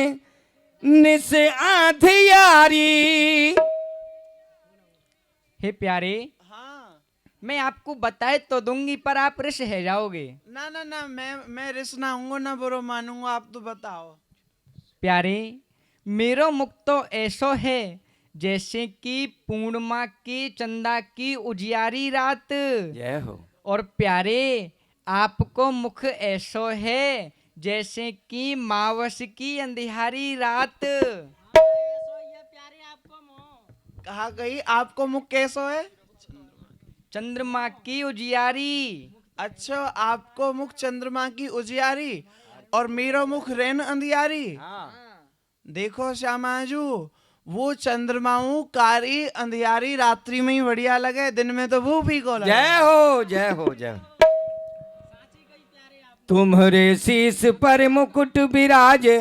निस आधियारी। हे प्यारे, हाँ, मैं आपको बताए तो दूंगी पर आप ऋष है जाओगे। ना ना ना, मैं रिस ना हूँ ना बुरो मानूंगा, आप तो बताओ। प्यारे मेरो मुख तो ऐसो है जैसे कि पूर्णिमा की चंदा की उजियारी रात। जय हो। और प्यारे आपको मुख ऐसो है जैसे कि मावस की अंधियारी रात। कहा गई आपको मुख कैसो है? चंद्रमा की उजियारी। अच्छा, आपको मुख चंद्रमा की उजियारी और मेरा मुख रैन अंधियारी। देखो श्यामाजू, वो चंद्रमाऊ कारी अंधियारी रात्रि में ही बढ़िया लगे, दिन में तो वो भी को लगे। जय हो जय हो जय हो। तुम्हारे शीस पर मुकुट विराजे,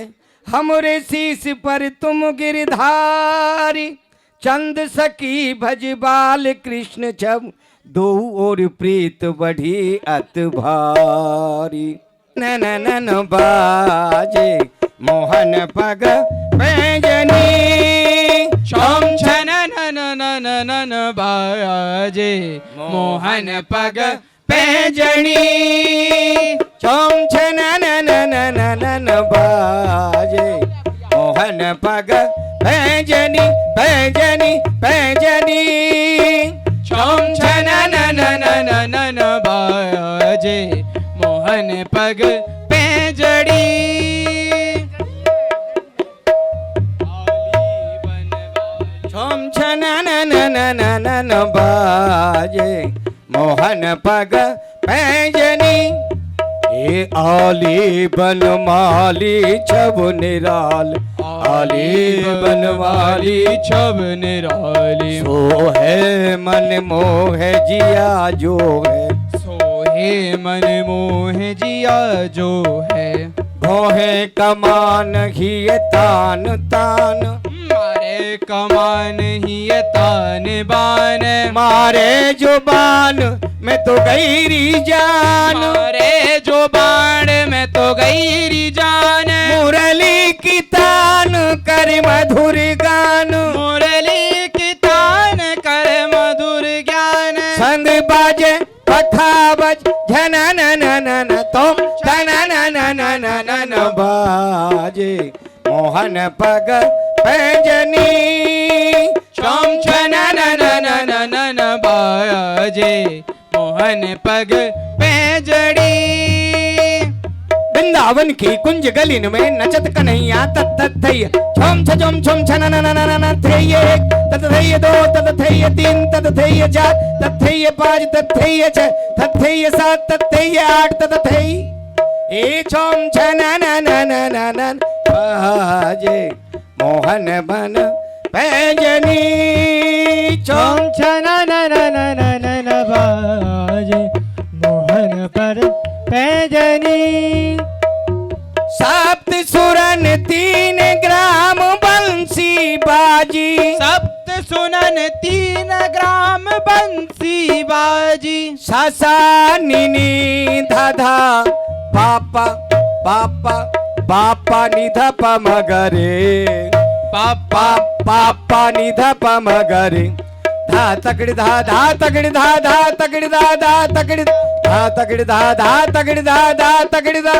हमरे शीस पर तुम गिरधारी। चंद सखी भजबाल कृष्ण छब, दो और प्रीत बढ़ी अत भारी। नन नन बाजे मोहन पग पैजनी, छम छन नन नन नन बाजे मोहन पग पैजनी। चम छन नन नन नन बाजे मोहन पग पैजनी पैजनी पैजनी। छम छन नन नन नन बाजे मोहन पग पैजड़ी। छम छन नन नन नन बाजे मोहन पग पैजनी। ए आली बनमाली छब निराल, आली बनमाली छब निराली। सो है मन मोह जिया जो है, सोहे मन मोह जिया जो है। भोहे कमान ही तान तान, मारे कमान ही ये तान बान। मारे जो बान मैं तो गईरी जान, मारे जो बाण में तो गईरी जान। मुरली की तान कर मधुर गान, मुरली की तान कर मधुर ज्ञान। संग बाजे पखा बज झन नन नन तुम धन नन नन नन बाजे मोहन पग पैजनी। चम छन नन नन नन बाजे मोहन पग पैजड़ी। वृंदावन की कुंज गलिन में नचत कन्हैया तत थैय छम छम छम छन नन नन थैय एक तत थैय दो तत थैय तीन तत थैय चार तत थैय पाँच तत थैय छह तत थैय सात तत थैय आठ तत थैय ए छम छन नन नन नन बाजे मोहन बन पैजनी। छम छन नन नन नन बाजे मोहन पर पैजनी। सप्त सुरन 3 ग्राम बंसी बाजी, सप्त सुनन 3 ग्राम बंसी बाजी। सासा निनी धाधा पापा पापा पापा निधा पमगरे, पापा पापा निधा पमगरे। धा तकड़ी धा तकड़ी धा तकड़ी धा तकड़ी धा तकड़ी धा तकड़ी धा तकड़ी धा।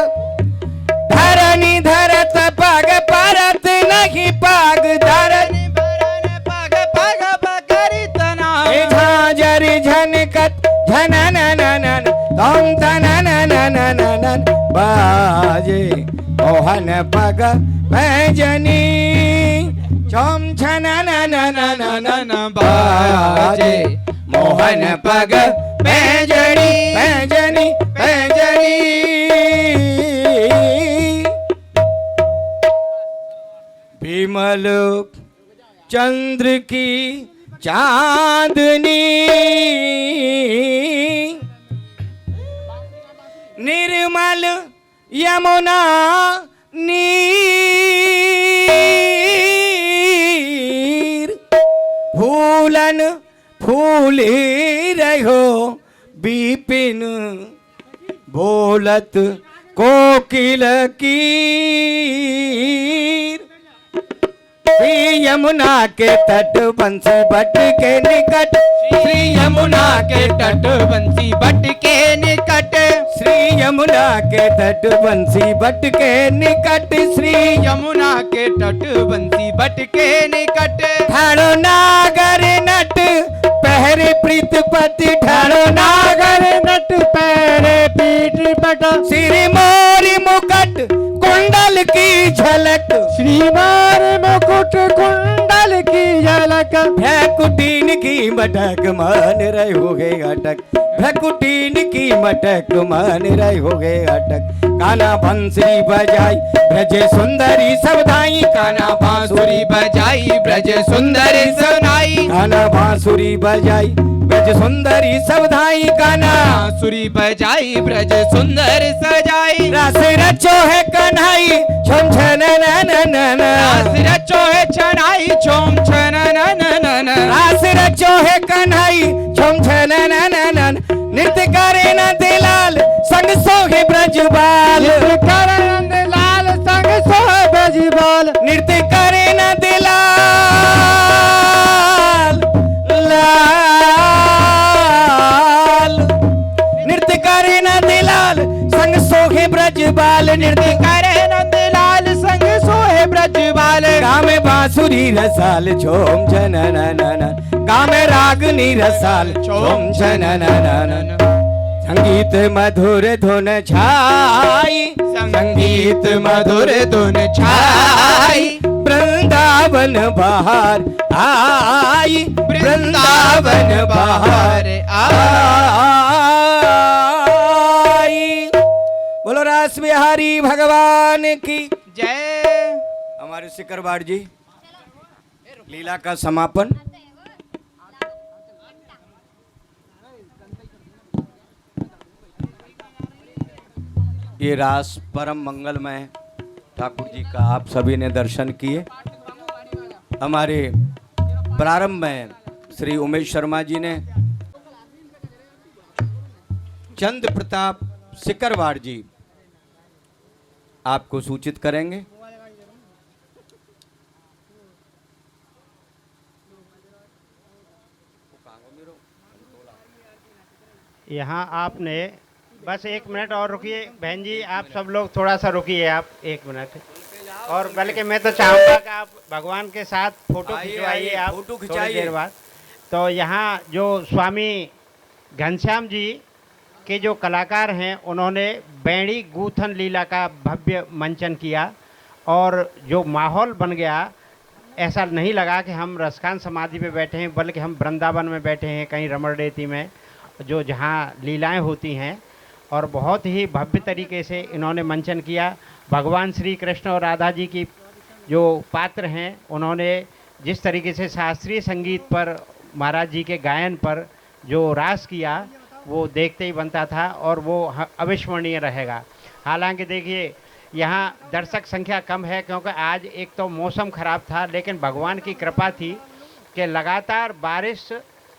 धरनी धरत पग परत नहीं पग धरनी पग पग पगरी तना। झांझर झनकत झन नन नन तुम धन नन नन नन बाजे मोहन पग पैजनी। चम छन नन नन नन बाजे मोहन पग पैजनी पैजनी पैजनी। विमल चंद्र की चांदनी, निर्मल यमुना नीर। फूलन फूली रहो बिपिन, बोलत कोकिल कीर। यमुना के तट बंसी भट्ट के निकट, श्री यमुना के तट बंसी बट के निकट, श्री यमुना के तट बंसी बट के निकट, श्री यमुना के तट बंसी बट के निकट, ठाणो नागर नट पहरे प्रीत पति, ठाणो नागर नट पहरे पीठ पट, श्री मोरी मुकुट कुंडल की झलक, श्री मार मुकुट कुंडल की झलक, भ्रकुटीन की मटक मान रहे हो गए अटक, भ्रकुटीन की मटक मान रहे हो गए अटक, काना बंसुरी बजाई ब्रज सुंदरी सबधाई, काना बांसुरी बजाई ब्रज सुंदरी सुनाई, काना बांसुरी बजाई ब्रज सुंदरी सबधाई, काना बांसुरी बजाई ब्रज सुंदर सजाई, रस रचो है कन्हई छम छन न रास रचो है छनाई छोम छन न, रास रचो है कन्हई छम छन न, नृत्य करे न दिलाल संग सोहे ब्रजबाल, करनंद लाल संग सोहे ब्रजबाल, नृत्य करे न दिलाल लाल, नृत्य करे न दिलाल संग सोहे ब्रजबाल, नृत्य करे नंदलाल संग सोहे ब्रजबाल, गामे बांसुरी रसाल छोम छन गामे रागनी रसाल छोम छन संगीत मधुर धुन छाई, संगीत मधुर धुन छाई, वृंदावन बहार आई, वृंदावन बहार आई। बोलो रास बिहारी भगवान की जय। हमारे सिकरवाड़ जी लीला का समापन। ये रास परम मंगलमय ठाकुर जी का आप सभी ने दर्शन किए। हमारे प्रारंभ में श्री उमेश शर्मा जी ने, चंद्र प्रताप सिकरवाड़ जी आपको सूचित करेंगे। यहाँ आपने बस 1 मिनट और रुकिए बहन जी, आप सब लोग थोड़ा सा रुकिए, आप 1 मिनट। और बल्कि मैं तो चाहूँगा कि आप भगवान के साथ फोटो खिंचवाइए, आप फोटो थोड़ी खिंचाइए देर बाद। तो यहाँ जो स्वामी घनश्याम जी के जो कलाकार हैं, उन्होंने बैणी गूथन लीला का भव्य मंचन किया और जो माहौल बन गया, ऐसा नहीं लगा कि हम रसखान समाधि पे बैठे हैं, बल्कि हम वृंदावन में बैठे हैं, कहीं रमणडेती में, जो जहाँ लीलाएं होती हैं। और बहुत ही भव्य तरीके से इन्होंने मंचन किया। भगवान श्री कृष्ण और राधा जी की जो पात्र हैं, उन्होंने जिस तरीके से शास्त्रीय संगीत पर, महाराज जी के गायन पर जो रास किया, वो देखते ही बनता था और वो अविस्मरणीय रहेगा। हालांकि देखिए यहाँ दर्शक संख्या कम है, क्योंकि आज एक तो मौसम ख़राब था, लेकिन भगवान की कृपा थी कि लगातार बारिश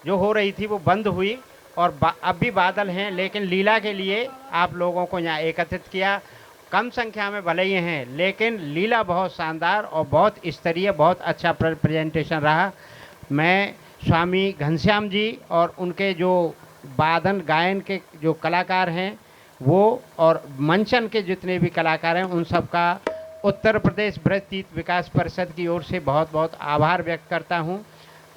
जो हो रही थी वो बंद हुई और अब भी बादल हैं, लेकिन लीला के लिए आप लोगों को यहाँ एकत्रित किया। कम संख्या में भले ही हैं, लेकिन लीला बहुत शानदार और बहुत स्तरीय, बहुत अच्छा प्रेजेंटेशन रहा। मैं स्वामी घनश्याम जी और उनके जो वादन गायन के जो कलाकार हैं वो, और मंचन के जितने भी कलाकार हैं, उन सब का उत्तर प्रदेश ब्रज तीर्थ विकास परिषद की ओर से बहुत बहुत आभार व्यक्त करता हूं।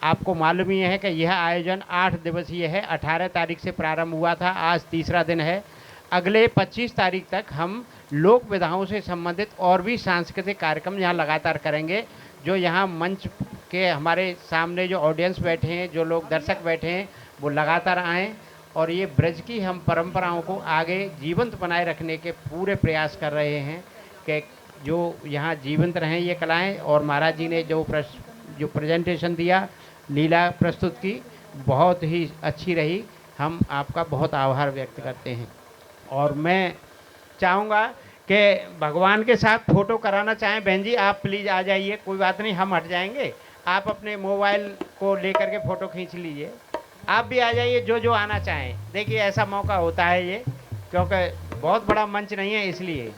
आपको मालूम ही है कि यह आयोजन 8 दिवसीय है। 18 तारीख से प्रारंभ हुआ था, आज तीसरा दिन है। अगले 25 तारीख तक हम लोक विधाओं से संबंधित और भी सांस्कृतिक कार्यक्रम यहाँ लगातार करेंगे। जो यहाँ मंच के हमारे सामने जो ऑडियंस बैठे हैं, जो लोग दर्शक बैठे हैं, वो लगातार आएँ और ये ब्रज की हम परंपराओं को आगे जीवंत बनाए रखने के पूरे प्रयास कर रहे हैं कि जो यहाँ जीवंत रहें ये कलाएँ। और महाराज जी ने जो प्रेजेंटेशन दिया, लीला प्रस्तुत की, बहुत ही अच्छी रही। हम आपका बहुत आभार व्यक्त करते हैं। और मैं चाहूँगा कि भगवान के साथ फ़ोटो कराना चाहें बहन जी, आप प्लीज़ आ जाइए, कोई बात नहीं, हम हट जाएंगे। आप अपने मोबाइल को लेकर के फ़ोटो खींच लीजिए। आप भी आ जाइए, जो आना चाहें। देखिए ऐसा मौका होता है ये, क्योंकि बहुत बड़ा मंच नहीं है, इसलिए